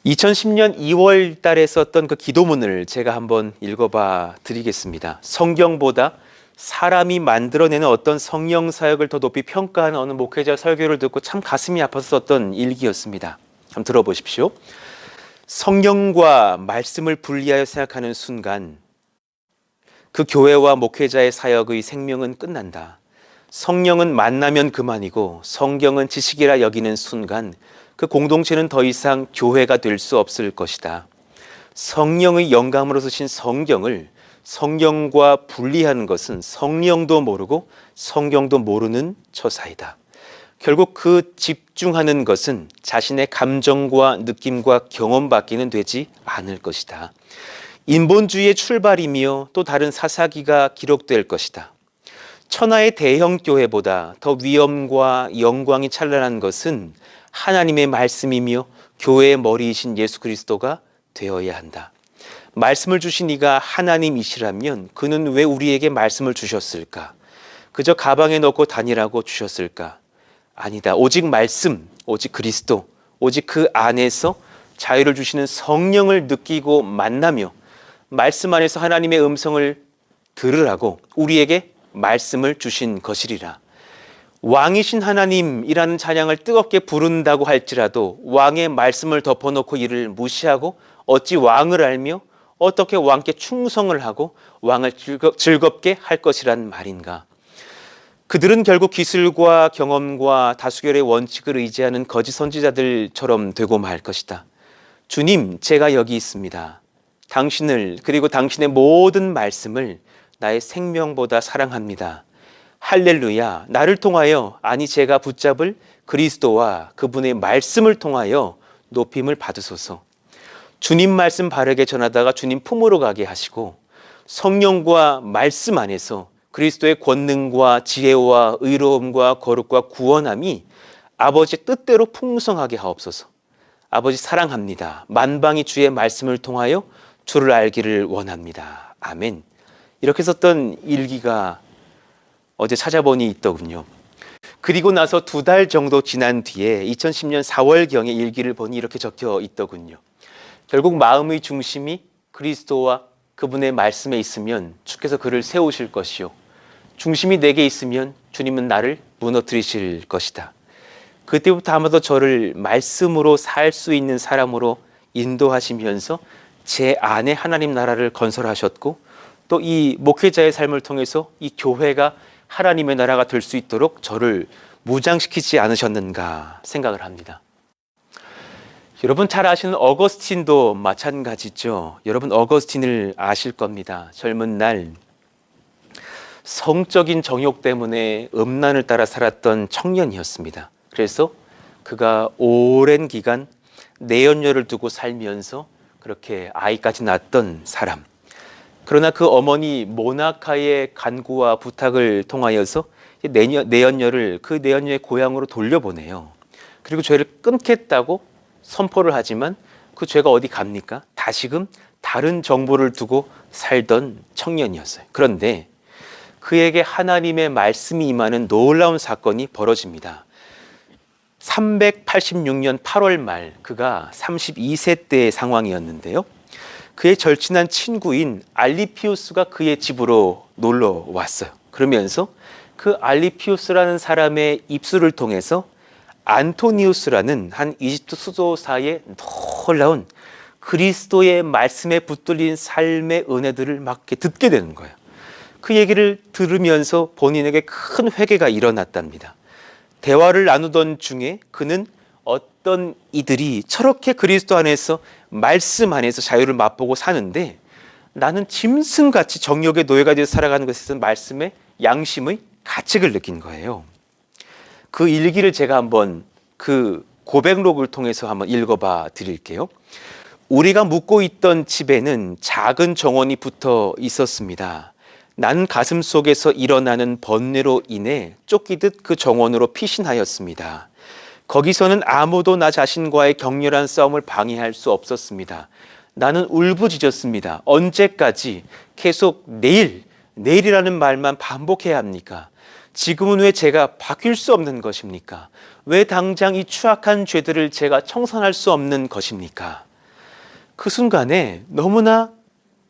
2010년 2월 달에 썼던 그 기도문을 제가 한번 읽어봐 드리겠습니다. 성경보다 사람이 만들어내는 어떤 성령 사역을 더 높이 평가하는 어느 목회자 설교를 듣고 참 가슴이 아파서 썼던 일기였습니다. 한번 들어보십시오. 성령과 말씀을 분리하여 생각하는 순간 그 교회와 목회자의 사역의 생명은 끝난다. 성령은 만나면 그만이고 성경은 지식이라 여기는 순간 그 공동체는 더 이상 교회가 될 수 없을 것이다. 성령의 영감으로 쓰신 성경을 성경과 분리하는 것은 성령도 모르고 성경도 모르는 처사이다. 결국 그 집중하는 것은 자신의 감정과 느낌과 경험밖에는 되지 않을 것이다. 인본주의의 출발이며 또 다른 사사기가 기록될 것이다. 천하의 대형 교회보다 더 위엄과 영광이 찬란한 것은 하나님의 말씀이며 교회의 머리이신 예수 그리스도가 되어야 한다. 말씀을 주신 이가 하나님이시라면 그는 왜 우리에게 말씀을 주셨을까? 그저 가방에 넣고 다니라고 주셨을까? 아니다. 오직 말씀, 오직 그리스도, 오직 그 안에서 자유를 주시는 성령을 느끼고 만나며 말씀 안에서 하나님의 음성을 들으라고 우리에게 말씀을 주신 것이리라. 왕이신 하나님이라는 찬양을 뜨겁게 부른다고 할지라도 왕의 말씀을 덮어놓고 이를 무시하고 어찌 왕을 알며 어떻게 왕께 충성을 하고 왕을 즐겁게 할 것이란 말인가. 그들은 결국 기술과 경험과 다수결의 원칙을 의지하는 거짓 선지자들처럼 되고 말 것이다. 주님, 제가 여기 있습니다. 당신을 그리고 당신의 모든 말씀을 나의 생명보다 사랑합니다. 할렐루야. 나를 통하여, 아니 제가 붙잡을 그리스도와 그분의 말씀을 통하여 높임을 받으소서. 주님 말씀 바르게 전하다가 주님 품으로 가게 하시고 성령과 말씀 안에서 그리스도의 권능과 지혜와 의로움과 거룩과 구원함이 아버지 뜻대로 풍성하게 하옵소서. 아버지 사랑합니다. 만방이 주의 말씀을 통하여 주를 알기를 원합니다. 아멘. 이렇게 썼던 일기가 어제 찾아보니 있더군요. 그리고 나서 2달 정도 지난 뒤에 2010년 4월경에 일기를 보니 이렇게 적혀 있더군요. 결국 마음의 중심이 그리스도와 그분의 말씀에 있으면 주께서 그를 세우실 것이요. 중심이 내게 있으면 주님은 나를 무너뜨리실 것이다. 그때부터 아마도 저를 말씀으로 살 수 있는 사람으로 인도하시면서 제 안에 하나님 나라를 건설하셨고 또 이 목회자의 삶을 통해서 이 교회가 하나님의 나라가 될 수 있도록 저를 무장시키지 않으셨는가 생각을 합니다. 여러분 잘 아시는 어거스틴도 마찬가지죠. 여러분 어거스틴을 아실 겁니다. 젊은 날 성적인 정욕 때문에 음란을 따라 살았던 청년이었습니다. 그래서 그가 오랜 기간 내연녀를 두고 살면서 그렇게 아이까지 낳았던 사람. 그러나 그 어머니 모나카의 간구와 부탁을 통하여서 내연녀를 그 내연녀의 고향으로 돌려보내요. 그리고 죄를 끊겠다고 선포를 하지만 그 죄가 어디 갑니까? 다시금 다른 정보를 두고 살던 청년이었어요. 그런데 그에게 하나님의 말씀이 임하는 놀라운 사건이 벌어집니다. 386년 8월 말 그가 32세 때의 상황이었는데요. 그의 절친한 친구인 알리피우스가 그의 집으로 놀러 왔어요. 그러면서 그 알리피우스라는 사람의 입술을 통해서 안토니우스라는 한 이집트 수도사의 놀라운 그리스도의 말씀에 붙들린 삶의 은혜들을 막 이렇게 듣게 되는 거예요. 그 얘기를 들으면서 본인에게 큰 회개가 일어났답니다. 대화를 나누던 중에 그는 어떤 이들이 저렇게 그리스도 안에서 말씀 안에서 자유를 맛보고 사는데 나는 짐승같이 정욕의 노예가 되어 살아가는 것에서 말씀의 양심의 가책을 느낀 거예요. 그 일기를 제가 한번 그 고백록을 통해서 한번 읽어봐 드릴게요. 우리가 묵고 있던 집에는 작은 정원이 붙어 있었습니다. 나는 가슴 속에서 일어나는 번뇌로 인해 쫓기듯 그 정원으로 피신하였습니다. 거기서는 아무도 나 자신과의 격렬한 싸움을 방해할 수 없었습니다. 나는 울부짖었습니다. 언제까지 계속 내일이라는 말만 반복해야 합니까? 지금은 왜 제가 바뀔 수 없는 것입니까? 왜 당장 이 추악한 죄들을 제가 청산할 수 없는 것입니까? 그 순간에 너무나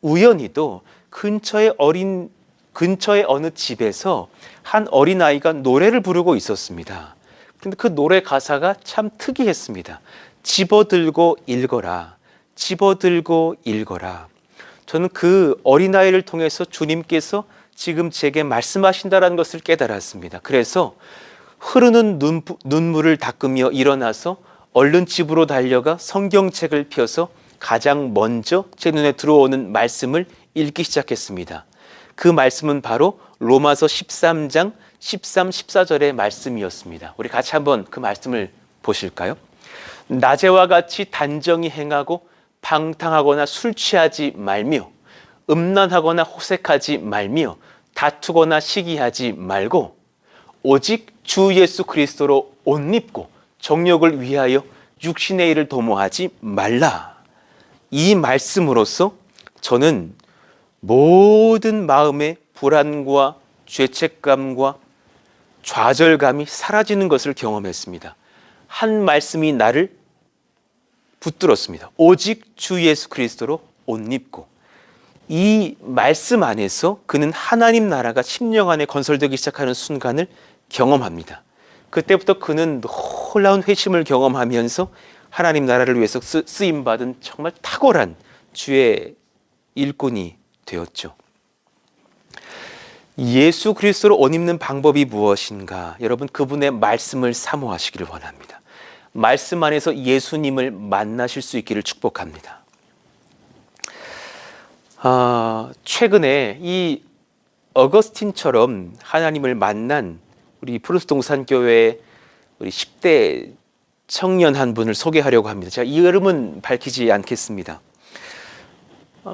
우연히도 근처의 어느 집에서 한 어린아이가 노래를 부르고 있었습니다. 근데 그 노래 가사가 참 특이했습니다. 집어들고 읽어라. 집어들고 읽어라. 저는 그 어린아이를 통해서 주님께서 지금 제게 말씀하신다는 것을 깨달았습니다. 그래서 흐르는 눈물을 닦으며 일어나서 얼른 집으로 달려가 성경책을 펴서 가장 먼저 제 눈에 들어오는 말씀을 읽기 시작했습니다. 그 말씀은 바로 로마서 13장 13, 14절의 말씀이었습니다. 우리 같이 한번 그 말씀을 보실까요? 낮에와 같이 단정히 행하고 방탕하거나 술 취하지 말며 음란하거나 호색하지 말며 다투거나 시기하지 말고 오직 주 예수 그리스도로 옷 입고 정욕을 위하여 육신의 일을 도모하지 말라. 이 말씀으로써 저는 모든 마음의 불안과 죄책감과 좌절감이 사라지는 것을 경험했습니다. 한 말씀이 나를 붙들었습니다. 오직 주 예수 그리스도로 옷 입고. 이 말씀 안에서 그는 하나님 나라가 심령 안에 건설되기 시작하는 순간을 경험합니다. 그때부터 그는 놀라운 회심을 경험하면서 하나님 나라를 위해서 쓰임받은 정말 탁월한 주의 일꾼이 되었죠. 예수 그리스도로 옷 입는 방법이 무엇인가? 여러분, 그분의 말씀을 사모하시기를 원합니다. 말씀 안에서 예수님을 만나실 수 있기를 축복합니다. 최근에 이 어거스틴처럼 하나님을 만난 우리 프루스동산교회 우리 10대 청년 한 분을 소개하려고 합니다. 제가 이름은 밝히지 않겠습니다.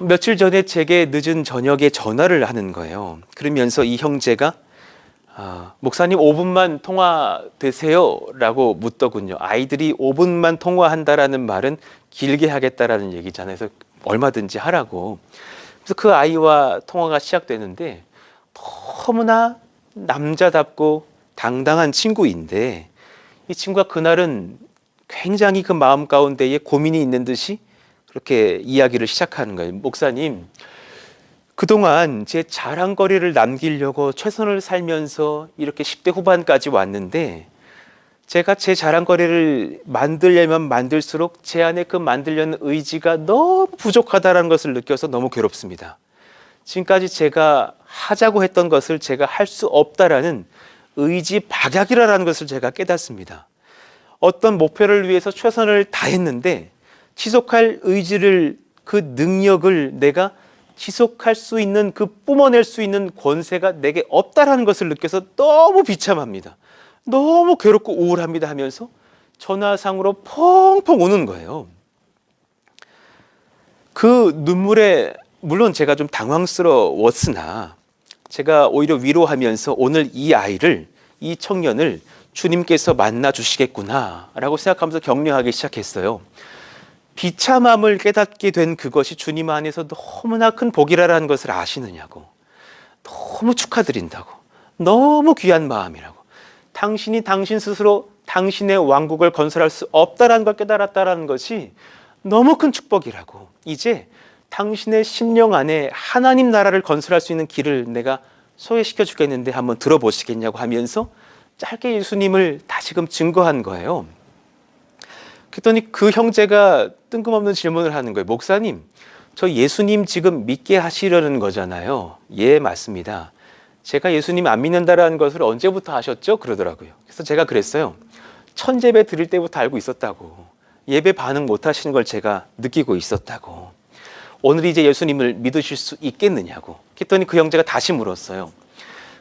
며칠 전에 제게 늦은 저녁에 전화를 하는 거예요. 그러면서 이 형제가 목사님 5분만 통화되세요? 라고 묻더군요. 아이들이 5분만 통화한다라는 말은 길게 하겠다라는 얘기잖아요. 그래서 얼마든지 하라고. 그래서 그 아이와 통화가 시작되는데 너무나 남자답고 당당한 친구인데 이 친구가 그날은 굉장히 그 마음 가운데에 고민이 있는 듯이 그렇게 이야기를 시작하는 거예요. 목사님, 그동안 제 자랑거리를 남기려고 최선을 살면서 이렇게 10대 후반까지 왔는데 제가 제 자랑거리를 만들려면 만들수록 제 안에 그 만들려는 의지가 너무 부족하다는 것을 느껴서 너무 괴롭습니다. 지금까지 제가 하자고 했던 것을 제가 할 수 없다라는 의지 박약이라는 것을 제가 깨닫습니다. 어떤 목표를 위해서 최선을 다했는데 지속할 의지를, 그 능력을 내가 지속할 수 있는, 그 뿜어낼 수 있는 권세가 내게 없다라는 것을 느껴서 너무 비참합니다. 너무 괴롭고 우울합니다 하면서 전화상으로 펑펑 우는 거예요. 그 눈물에 물론 제가 좀 당황스러웠으나 제가 오히려 위로하면서 오늘 이 아이를, 이 청년을 주님께서 만나 주시겠구나 라고 생각하면서 격려하기 시작했어요. 비참함을 깨닫게 된 그것이 주님 안에서 너무나 큰 복이라는 것을 아시느냐고. 너무 축하드린다고. 너무 귀한 마음이라고. 당신이 당신 스스로 당신의 왕국을 건설할 수 없다라는 걸 깨달았다라는 것이 너무 큰 축복이라고. 이제 당신의 심령 안에 하나님 나라를 건설할 수 있는 길을 내가 소개시켜 주겠는데 한번 들어보시겠냐고 하면서 짧게 예수님을 다시금 증거한 거예요. 그랬더니 그 형제가 뜬금없는 질문을 하는 거예요. 목사님, 저 예수님 지금 믿게 하시려는 거잖아요. 예, 맞습니다. 제가 예수님 안 믿는다라는 것을 언제부터 아셨죠? 그러더라고요. 그래서 제가 그랬어요. 천재배 드릴 때부터 알고 있었다고. 예배 반응 못 하시는 걸 제가 느끼고 있었다고. 오늘 이제 예수님을 믿으실 수 있겠느냐고. 그랬더니 그 형제가 다시 물었어요.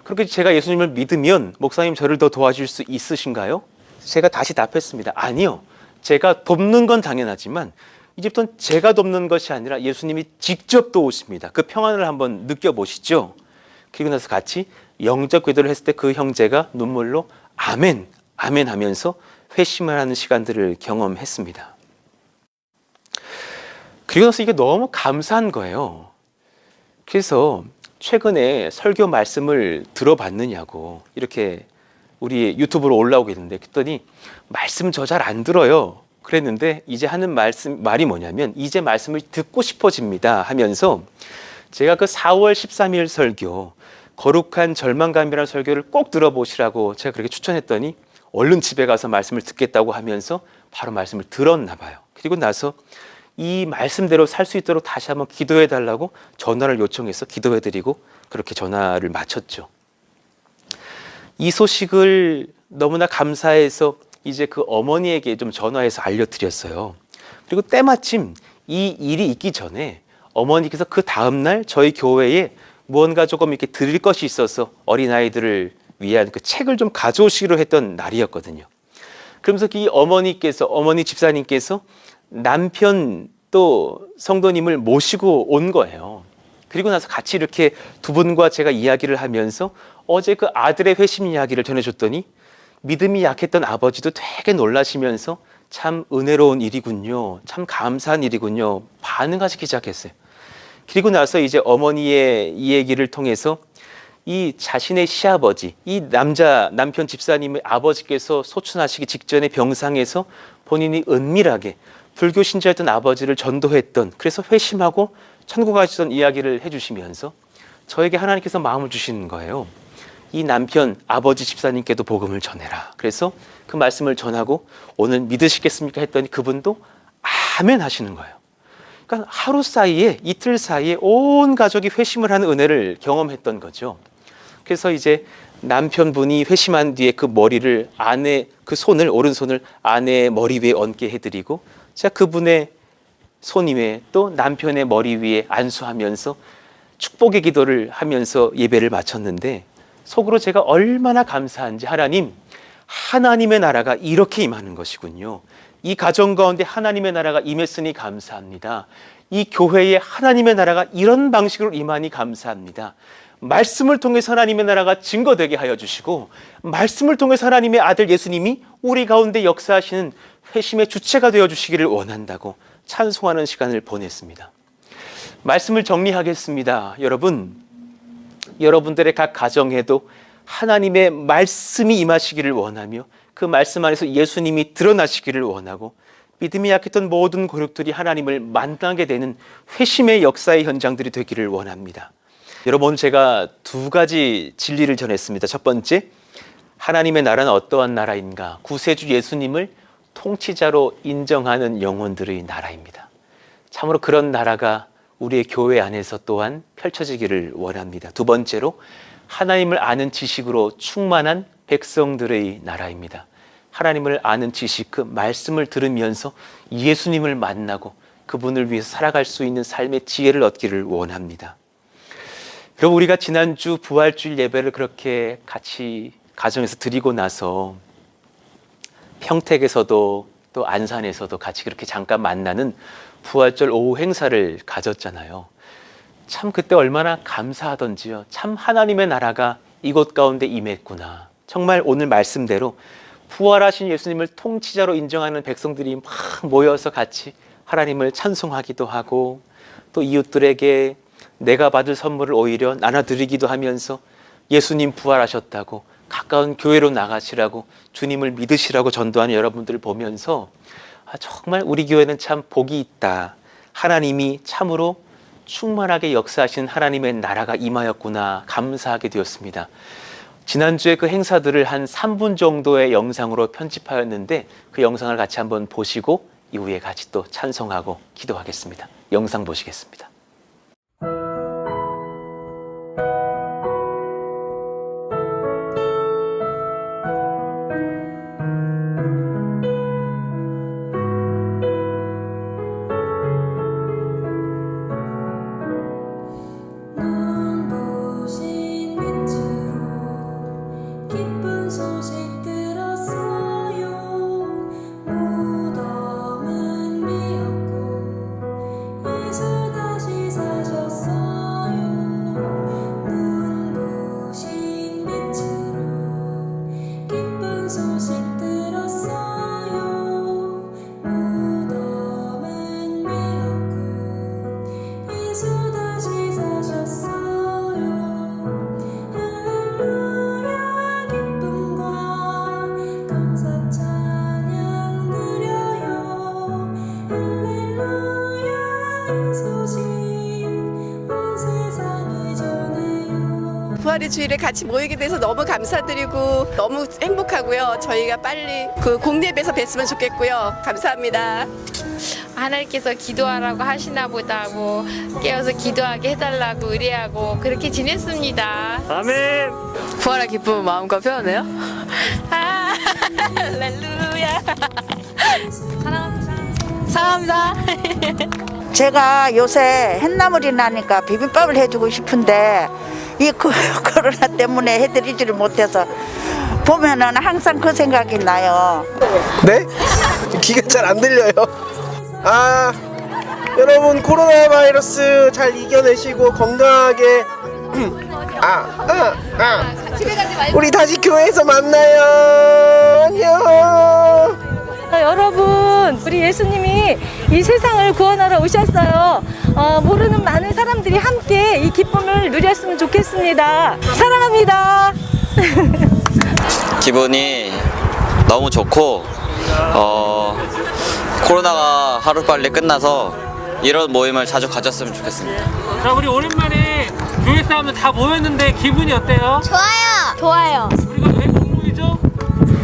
그렇게 제가 예수님을 믿으면 목사님 저를 더 도와줄 수 있으신가요? 제가 다시 답했습니다. 아니요. 제가 돕는 건 당연하지만 이제부터는 제가 돕는 것이 아니라 예수님이 직접 도우십니다. 그 평안을 한번 느껴보시죠. 그리고 나서 같이 영적 기도를 했을 때 그 형제가 눈물로 아멘, 아멘 하면서 회심을 하는 시간들을 경험했습니다. 그리고 나서 이게 너무 감사한 거예요. 그래서 최근에 설교 말씀을 들어봤느냐고 이렇게 우리 유튜브로 올라오게 됐는데 그랬더니 말씀 저 잘 안 들어요. 그랬는데 이제 하는 말이 뭐냐면 이제 말씀을 듣고 싶어집니다 하면서 제가 그 4월 13일 설교 거룩한 절망감이라는 설교를 꼭 들어보시라고 제가 그렇게 추천했더니 얼른 집에 가서 말씀을 듣겠다고 하면서 바로 말씀을 들었나 봐요. 그리고 나서 이 말씀대로 살 수 있도록 다시 한번 기도해 달라고 전화를 요청해서 기도해 드리고 그렇게 전화를 마쳤죠. 이 소식을 너무나 감사해서 이제 그 어머니에게 좀 전화해서 알려드렸어요. 그리고 때마침 이 일이 있기 전에 어머니께서 그 다음날 저희 교회에 무언가 조금 이렇게 드릴 것이 있어서 어린아이들을 위한 그 책을 좀 가져오시기로 했던 날이었거든요. 그러면서 이 어머니 집사님께서 남편 또 성도님을 모시고 온 거예요. 그리고 나서 같이 이렇게 두 분과 제가 이야기를 하면서 어제 그 아들의 회심 이야기를 전해줬더니 믿음이 약했던 아버지도 되게 놀라시면서 참 은혜로운 일이군요. 참 감사한 일이군요. 반응하시기 시작했어요. 그리고 나서 이제 어머니의 이 얘기를 통해서 이 자신의 시아버지, 이 남편 집사님의 아버지께서 소천하시기 직전에 병상에서 본인이 은밀하게 불교 신자였던 아버지를 전도했던, 그래서 회심하고 천국 가시던 이야기를 해주시면서 저에게 하나님께서 마음을 주시는 거예요. 이 남편 아버지 집사님께도 복음을 전해라. 그래서 그 말씀을 전하고 오늘 믿으시겠습니까 했더니 그분도 아멘 하시는 거예요. 그러니까 하루 사이에, 이틀 사이에 온 가족이 회심을 하는 은혜를 경험했던 거죠. 그래서 이제 남편분이 회심한 뒤에 그 머리를 오른손을 아내의 머리 위에 얹게 해드리고 제가 그분의 손 위에 또 남편의 머리 위에 안수하면서 축복의 기도를 하면서 예배를 마쳤는데 속으로 제가 얼마나 감사한지, 하나님의 나라가 이렇게 임하는 것이군요. 이 가정 가운데 하나님의 나라가 임했으니 감사합니다. 이 교회에 하나님의 나라가 이런 방식으로 임하니 감사합니다. 말씀을 통해서 하나님의 나라가 증거되게 하여 주시고 말씀을 통해서 하나님의 아들 예수님이 우리 가운데 역사하시는 회심의 주체가 되어 주시기를 원한다고 찬송하는 시간을 보냈습니다. 말씀을 정리하겠습니다. 여러분들의 각 가정에도 하나님의 말씀이 임하시기를 원하며 그 말씀 안에서 예수님이 드러나시기를 원하고 믿음이 약했던 모든 고륙들이 하나님을 만나게 되는 회심의 역사의 현장들이 되기를 원합니다. 여러분, 오늘 제가 두 가지 진리를 전했습니다. 첫 번째, 하나님의 나라는 어떠한 나라인가? 구세주 예수님을 통치자로 인정하는 영혼들의 나라입니다. 참으로 그런 나라가 우리의 교회 안에서 또한 펼쳐지기를 원합니다. 두 번째로, 하나님을 아는 지식으로 충만한 백성들의 나라입니다. 하나님을 아는 지식, 그 말씀을 들으면서 예수님을 만나고 그분을 위해서 살아갈 수 있는 삶의 지혜를 얻기를 원합니다. 여러분, 우리가 지난주 부활주일 예배를 그렇게 같이 가정에서 드리고 나서 평택에서도 또 안산에서도 같이 그렇게 잠깐 만나는 부활절 오후 행사를 가졌잖아요. 참 그때 얼마나 감사하던지요. 참 하나님의 나라가 이곳 가운데 임했구나. 정말 오늘 말씀대로 부활하신 예수님을 통치자로 인정하는 백성들이 막 모여서 같이 하나님을 찬송하기도 하고 또 이웃들에게 내가 받을 선물을 오히려 나눠드리기도 하면서 예수님 부활하셨다고 가까운 교회로 나가시라고 주님을 믿으시라고 전도하는 여러분들을 보면서 정말 우리 교회는 참 복이 있다. 하나님이 참으로 충만하게 역사하신 하나님의 나라가 임하였구나 감사하게 되었습니다. 지난주에 그 행사들을 한 3분 정도의 영상으로 편집하였는데 그 영상을 같이 한번 보시고 이후에 같이 또 찬송하고 기도하겠습니다. 영상 보시겠습니다. 눈부신 빛으로 기쁜 소식 들었어요. 무덤은 비었고 예수 다시 사셨어요. 눈부신 빛으로 기쁜 소식 들었어요. 무덤은 비었고 예수 다시 사셨어요. 할렐루야 기쁨과 감사 찬양 드려요. 할렐루야 이 소식 온 세상에 전해요. 부활의 주일에 같이 모이게 돼서 너무 감사드리고 너무 행복하고요. 저희가 빨리 그 공예배에서 뵀으면 좋겠고요. 감사합니다. 하나님께서 기도하라고 하시나 보다 하고 깨어서 기도하게 해달라고 의뢰하고 그렇게 지냈습니다. 아멘. 부활의 기쁨을 마음껏 표현해요. 할렐루야. 사랑합니다. 제가 요새 햇나물이 나니까 비빔밥을 해주고 싶은데 이 코로나 때문에 해드리지를 못해서 보면은 항상 그 생각이 나요. 네? 귀가 잘 안 들려요. 여러분 코로나 바이러스 잘 이겨내시고 건강하게 우리 다시 교회에서 만나요. 안녕. 여러분, 우리 예수님이 이 세상을 구원하러 오셨어요. 모르는 많은 사람들이 함께 이 기쁨을 누렸으면 좋겠습니다. 사랑합니다. 기분이 너무 좋고 코로나가 하루빨리 끝나서 이런 모임을 자주 가졌으면 좋겠습니다. 자, 우리 오랜만에 교회 사람들 다 모였는데 기분이 어때요? 좋아요. 우리가 왜 모이죠?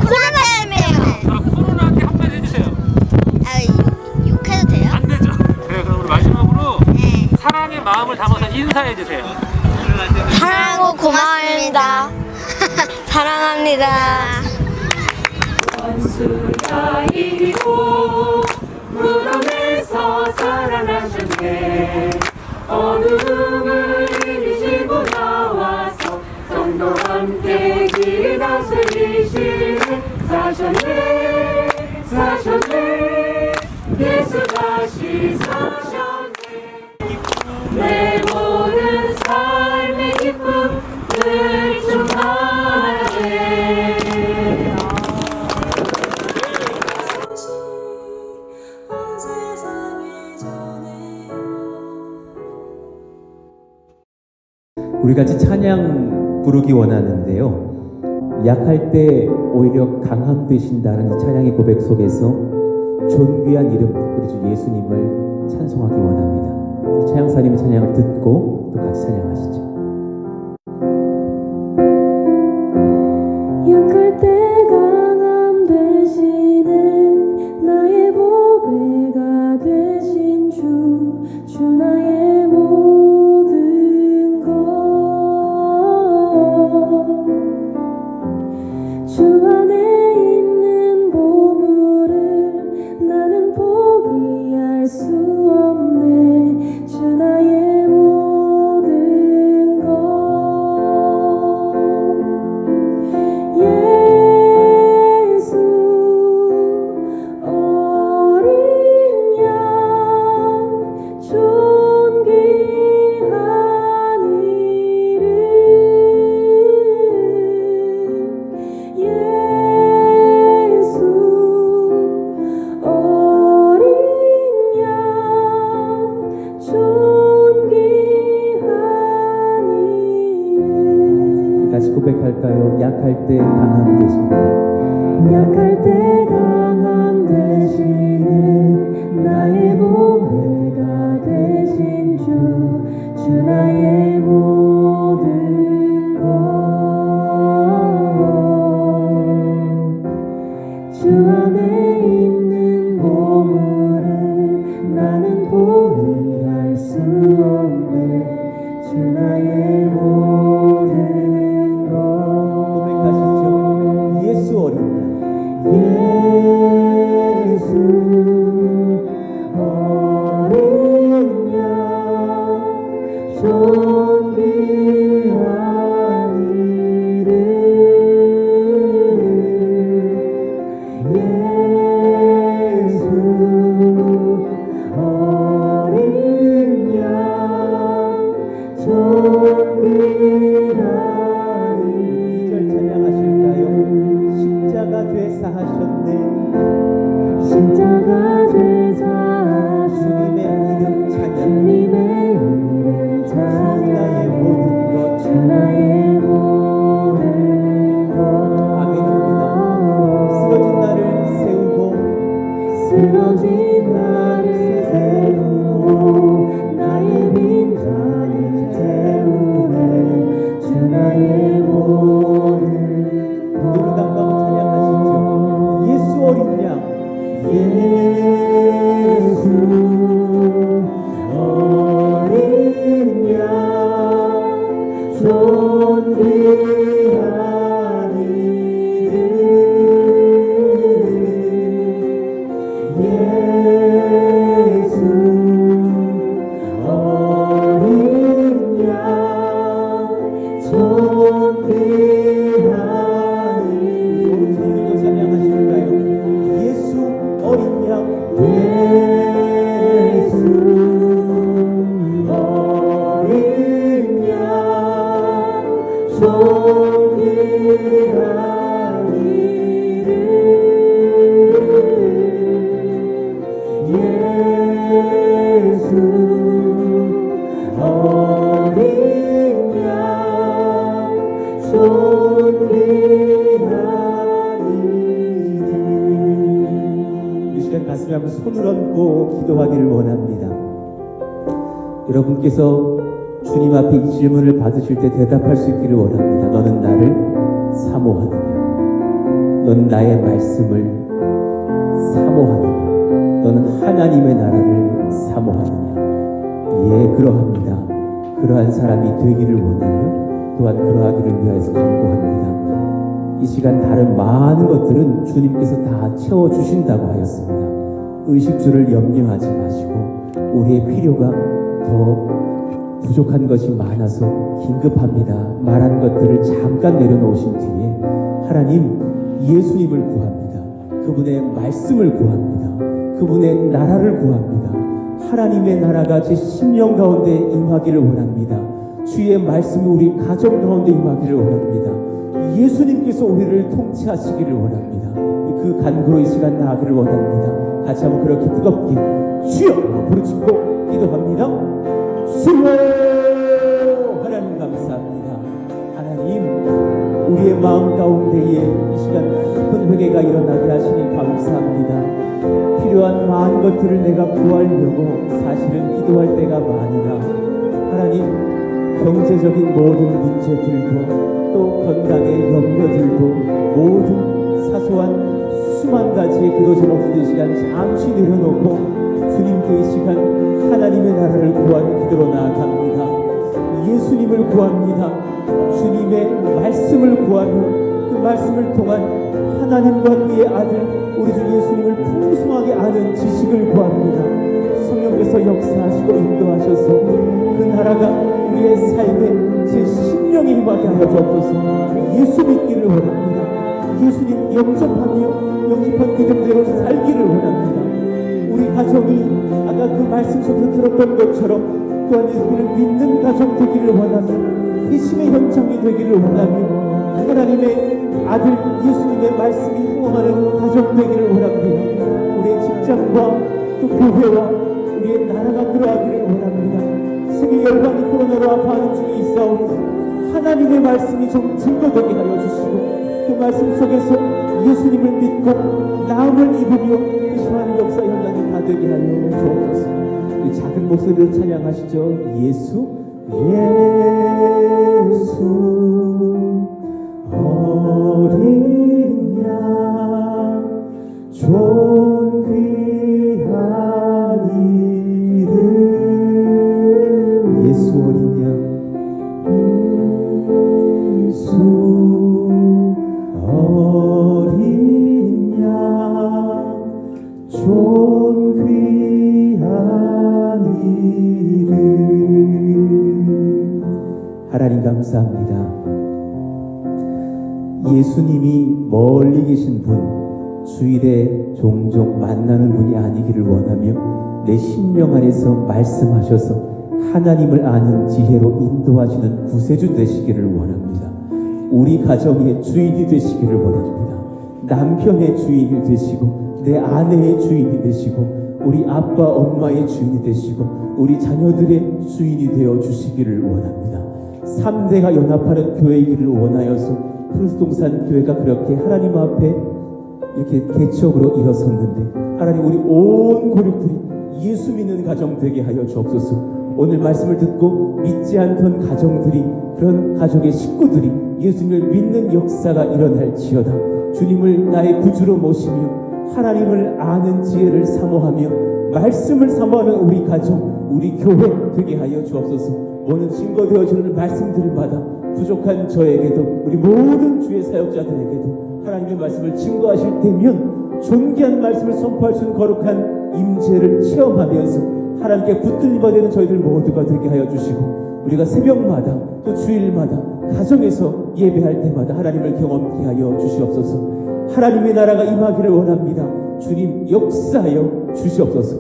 코로나 때문에요. 자, 코로나한테 한마디 해주세요. 욕해도 돼요? 안 되죠? 그래, 그럼 우리 마지막으로 사랑의 마음을 담아서 인사해주세요. 사랑하고 고마워합니다. 사랑합니다. 원수가 이기고 무덤에서 살아나셨네. 어둠을 이기시고 나와서 성도 함께 길 다스리시네. 사셨네 사셨네 예수 다시 사셨네. 내 모든 삶의 기쁨을 충만하네. 온 세상에 전해요. 우리 같이 찬양 부르기 원하는데요. 약할 때 오히려 강함 되신다는 이 찬양의 고백 속에서 존귀한 이름 우리 주 예수님을 찬송하기 원합니다. 우리 찬양사님의 찬양을 듣고 또 같이 찬양하시죠. 약할 때 강함 되시네. 나의 보배가 되신 주 나의 모든 것. 주 안에 있는 보물을 나는 포기할 수 없네. 주 나의 모든 다시 고백할까요? 약할 때 강함 되십니다. 약할 때 강함 되시는 나의 보배가 되신 주 나의 모든 것 주 안에 있는 보물을 나는 포기할 수 없네 주 나의 모든 것 고백하시죠. 예수 어린 양. 예수 어린 양 존귀한 이름 예수 어린 양 존귀한 이절 찬양하실까요? 십자가 죄사 하셨네. 십자가 죄사 주님의 이름 찬양. 주님의 이름 주 나의 모든 것. 주 나의 모든 것 아멘입니다. 쓰러진 나를 세우고 쓰러진 나를 세우고 나의 빈잔을 채우네 주 나의 모든 눈을 감고 찬양하시죠. 예수 어린 양. 예수 어린 양 존귀한 이름 예수 어린 양 존귀한 이름 들고 찬양하실까요? 예수 어린 양. 예수 어린 양 존귀한 이름 예수 어린 양 존귀한 이름 이 시간 가슴에 한번 손을 얹고 기도하기를 원합니다. 여러분께서 주님 앞에 이 질문을 받으실 때 대답할 수 있기를 원합니다. 너는 나를 사모하느냐? 너는 나의 말씀을 사모하느냐? 너는 하나님의 나라를 사모하느냐? 예, 그러합니다. 그러한 사람이 되기를 원하며 또한 그러하기를 위하여서 간구합니다. 이 시간 다른 많은 것들은 주님께서 다 채워주신다고 하였습니다. 의식주를 염려하지 마시고 우리의 필요가 더 부족한 것이 많아서 긴급합니다. 말한 것들을 잠깐 내려놓으신 뒤에 하나님 예수님을 구합니다. 그분의 말씀을 구합니다. 그분의 나라를 구합니다. 하나님의 나라가 제 심령 가운데 임하기를 원합니다. 주의 말씀이 우리 가정 가운데 임하기를 원합니다. 예수님께서 우리를 통치하시기를 원합니다. 그 간구로 이 시간 나아가기를 원합니다. 같이 한번 그렇게 뜨겁게 주여 부르짖고 기도합니다. 주여 하나님 감사합니다. 하나님 우리의 마음 가운데에 이 시간 깊은 회개가 일어나게 하시니 감사합니다. 필요한 많은 것들을 내가 구하려고 사실은 기도할 때가 많으나 하나님 경제적인 모든 문제들도 또 건강의 염려들도 모든 사소한 수만 가지의 기도 제목들 이 시간 잠시 내려놓고 주님께 이 시간 하나님의 나라를 구하는 기도로 나아갑니다. 예수님을 구합니다. 주님의 말씀을 구하며 그 말씀을 통한 하나님과 그의 아들 우리 주 예수님을 풍성하게 아는 지식을 구합니다. 성령께서 역사하시고 인도하셔서 그 나라가 우리의 삶에 제 심령에 임하게 하여 주옵소서. 예수 믿기를 원합니다. 예수님 영접하며 영접한 믿음대로 살기를 원합니다. 우리 가정이 아까 그 말씀 속에서 들었던 것처럼 또한 예수님을 믿는 가정 되기를 원하며 회심의 현장이 되기를 원하며 하나님의 아들 예수님의 말씀이 행하는 가정 되기를 원합니다. 우리의 직장과 또 교회와 우리의 나라가 그러하기를 원합니다. 세계 열방이 코로나로 아파하는 중에 있사오니 하나님의 말씀이 좀 증거되게 하여 주시고 그 말씀 속에서 예수님을 믿고 나음을 입으며 그 심한 역사 현장이 다 되게 하여 주옵소서. 이 작은 목소리로 찬양하시죠. 예수 예수 어린 양 존귀한 이름 예수 어린 양 예수 어린 양 존귀한 이름 하나님 감사합니다. 예수님이 멀리 계신 분 주일에 종종 만나는 분이 아니기를 원하며 내 심령 안에서 말씀하셔서 하나님을 아는 지혜로 인도하시는 구세주 되시기를 원합니다. 우리 가정의 주인이 되시기를 원합니다. 남편의 주인이 되시고 내 아내의 주인이 되시고 우리 아빠 엄마의 주인이 되시고 우리 자녀들의 주인이 되어 주시기를 원합니다. 3대가 연합하는 교회이기를 원하여서 푸르스동산 교회가 그렇게 하나님 앞에 이렇게 개척으로 일어섰는데 하나님 우리 온 고륙들이 예수 믿는 가정 되게 하여 주옵소서. 오늘 말씀을 듣고 믿지 않던 가정들이 그런 가족의 식구들이 예수님을 믿는 역사가 일어날지어다. 주님을 나의 구주로 모시며 하나님을 아는 지혜를 사모하며 말씀을 사모하는 우리 가정 우리 교회 되게 하여 주옵소서. 오늘 증거되어지는 말씀들마다 부족한 저에게도 우리 모든 주의 사역자들에게도 하나님의 말씀을 증거하실 때면 존귀한 말씀을 선포할 수 있는 거룩한 임재를 체험하면서 하나님께 붙들림받아 되는 저희들 모두가 되게 하여 주시고 우리가 새벽마다 또 주일마다 가정에서 예배할 때마다 하나님을 경험케 하여 주시옵소서. 하나님의 나라가 임하기를 원합니다. 주님 역사하여 주시옵소서.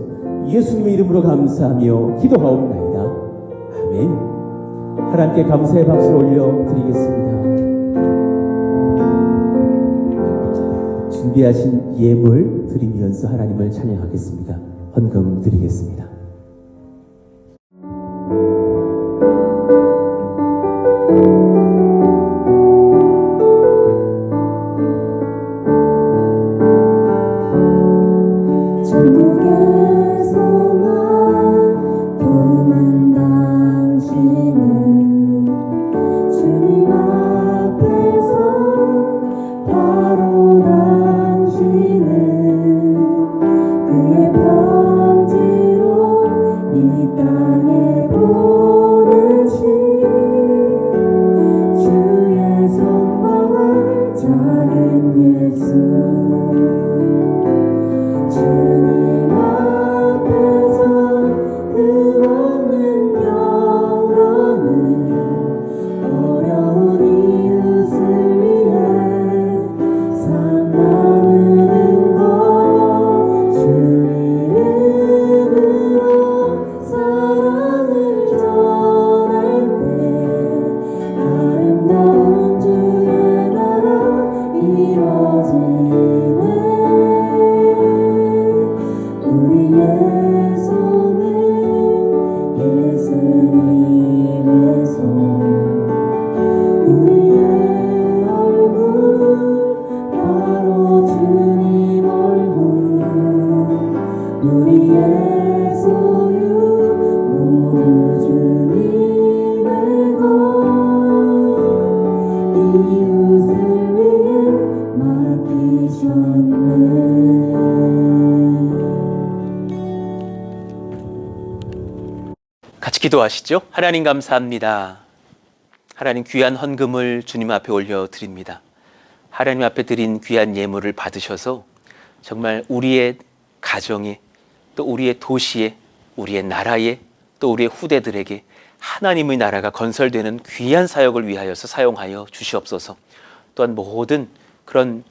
예수님의 이름으로 감사하며 기도하옵나이다. 아멘. 하나님께 감사의 박수를 올려드리겠습니다. 준비하신 예물 드리면서 하나님을 찬양하겠습니다. 헌금 드리겠습니다. 같이 기도하시죠. 하나님 감사합니다. 하나님 귀한 헌금을 주님 앞에 올려드립니다. 하나님 앞에 드린 귀한 예물을 받으셔서 정말 우리의 가정에 또 우리의 도시에 우리의 나라에 또 우리의 후대들에게 하나님의 나라가 건설되는 귀한 사역을 위하여서 사용하여 주시옵소서. 또한 모든 그런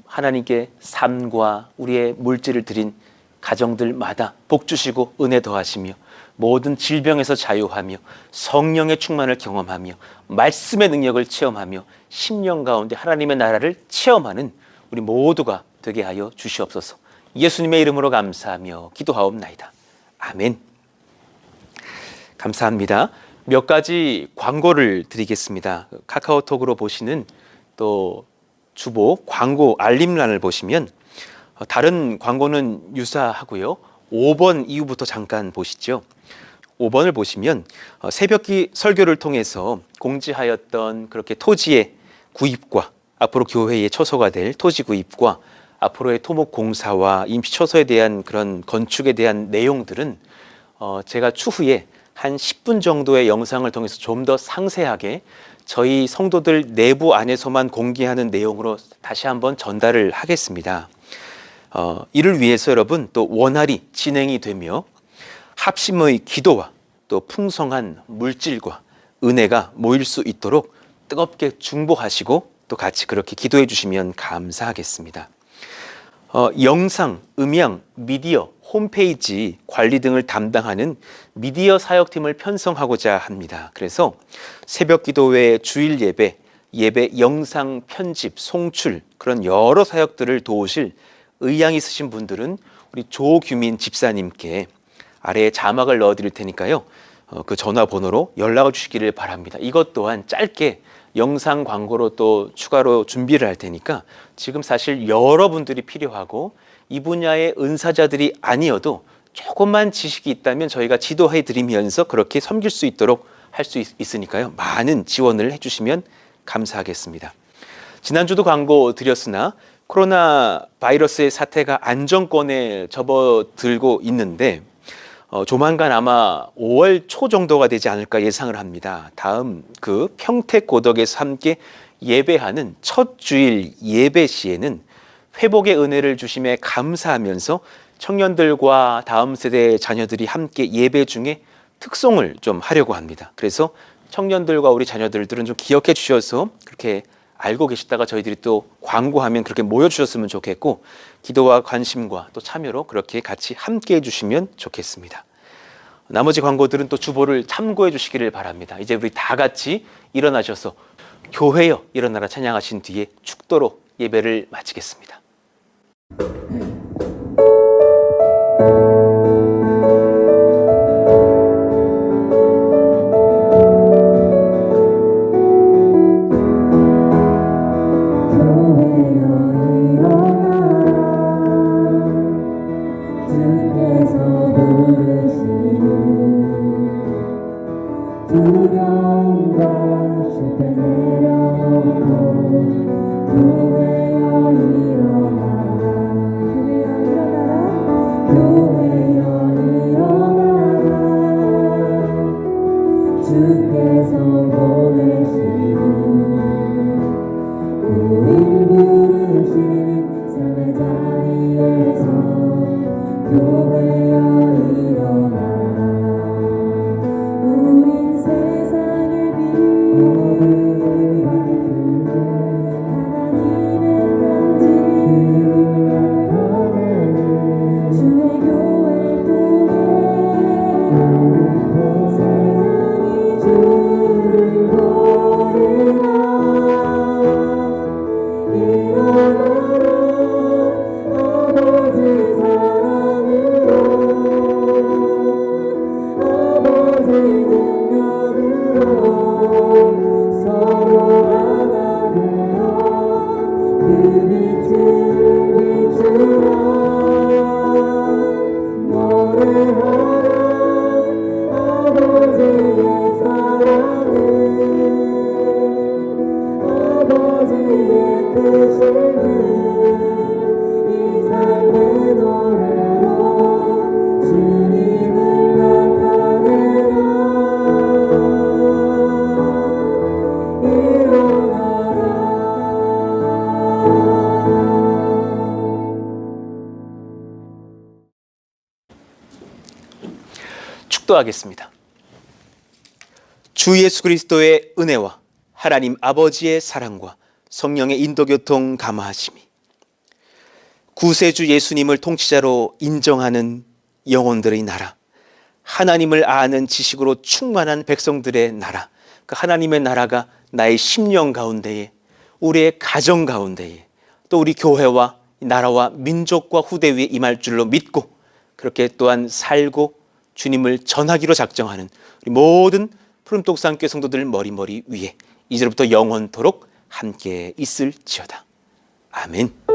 하나님께 삶과 우리의 물질을 드린 가정들마다 복 주시고 은혜 더하시며 모든 질병에서 자유하며 성령의 충만을 경험하며 말씀의 능력을 체험하며 심령 가운데 하나님의 나라를 체험하는 우리 모두가 되게 하여 주시옵소서. 예수님의 이름으로 감사하며 기도하옵나이다. 아멘. 감사합니다. 몇 가지 광고를 드리겠습니다. 카카오톡으로 보시는 또 주보 광고 알림란을 보시면 다른 광고는 유사하고요. 5번 이후부터 잠깐 보시죠. 5번을 보시면 새벽기 설교를 통해서 공지하였던 그렇게 토지의 구입과 앞으로 교회의 처소가 될 토지 구입과 앞으로의 토목 공사와 임시 처소에 대한 그런 건축에 대한 내용들은 제가 추후에 한 10분 정도의 영상을 통해서 좀 더 상세하게 저희 성도들 내부 안에서만 공개하는 내용으로 다시 한번 전달을 하겠습니다. 이를 위해서 여러분 또 원활히 진행이 되며 합심의 기도와 또 풍성한 물질과 은혜가 모일 수 있도록 뜨겁게 중보하시고 또 같이 그렇게 기도해 주시면 감사하겠습니다. 영상, 음향, 미디어, 홈페이지 관리 등을 담당하는 미디어 사역팀을 편성하고자 합니다. 그래서 새벽 기도 외 주일 예배, 예배 영상 편집, 송출 그런 여러 사역들을 도우실 의향 있으신 분들은 우리 조규민 집사님께 아래에 자막을 넣어드릴 테니까요. 그 전화번호로 연락을 주시기를 바랍니다. 이것 또한 짧게 영상 광고로 또 추가로 준비를 할 테니까 지금 사실 여러분들이 필요하고 이 분야의 은사자들이 아니어도 조금만 지식이 있다면 저희가 지도해 드리면서 그렇게 섬길 수 있도록 할 수 있으니까요. 많은 지원을 해주시면 감사하겠습니다. 지난주도 광고 드렸으나 코로나 바이러스의 사태가 안정권에 접어들고 있는데 조만간 아마 5월 초 정도가 되지 않을까 예상을 합니다. 다음 그 평택고덕에서 함께 예배하는 첫 주일 예배 시에는 회복의 은혜를 주심에 감사하면서 청년들과 다음 세대의 자녀들이 함께 예배 중에 특송을 좀 하려고 합니다. 그래서 청년들과 우리 자녀들은 좀 기억해 주셔서 그렇게 알고 계시다가 저희들이 또 광고하면 그렇게 모여주셨으면 좋겠고 기도와 관심과 또 참여로 그렇게 같이 함께 해주시면 좋겠습니다. 나머지 광고들은 또 주보를 참고해 주시기를 바랍니다. 이제 우리 다 같이 일어나셔서 교회여 일어나라 찬양하신 뒤에 축도로 예배를 마치겠습니다. 축도하겠습니다. 주 예수 그리스도의 은혜와 하나님 아버지의 사랑과 성령의 인도교통 감화하심이 구세주 예수님을 통치자로 인정하는 영혼들의 나라, 하나님을 아는 지식으로 충만한 백성들의 나라, 그 하나님의 나라가 나의 심령 가운데에, 우리의 가정 가운데에, 또 우리 교회와 나라와 민족과 후대 위에 임할 줄로 믿고 그렇게 또한 살고 주님을 전하기로 작정하는 우리 모든 푸른독산교회 성도들 머리머리 위에 이제부터 영원토록 함께 있을지어다. 아멘.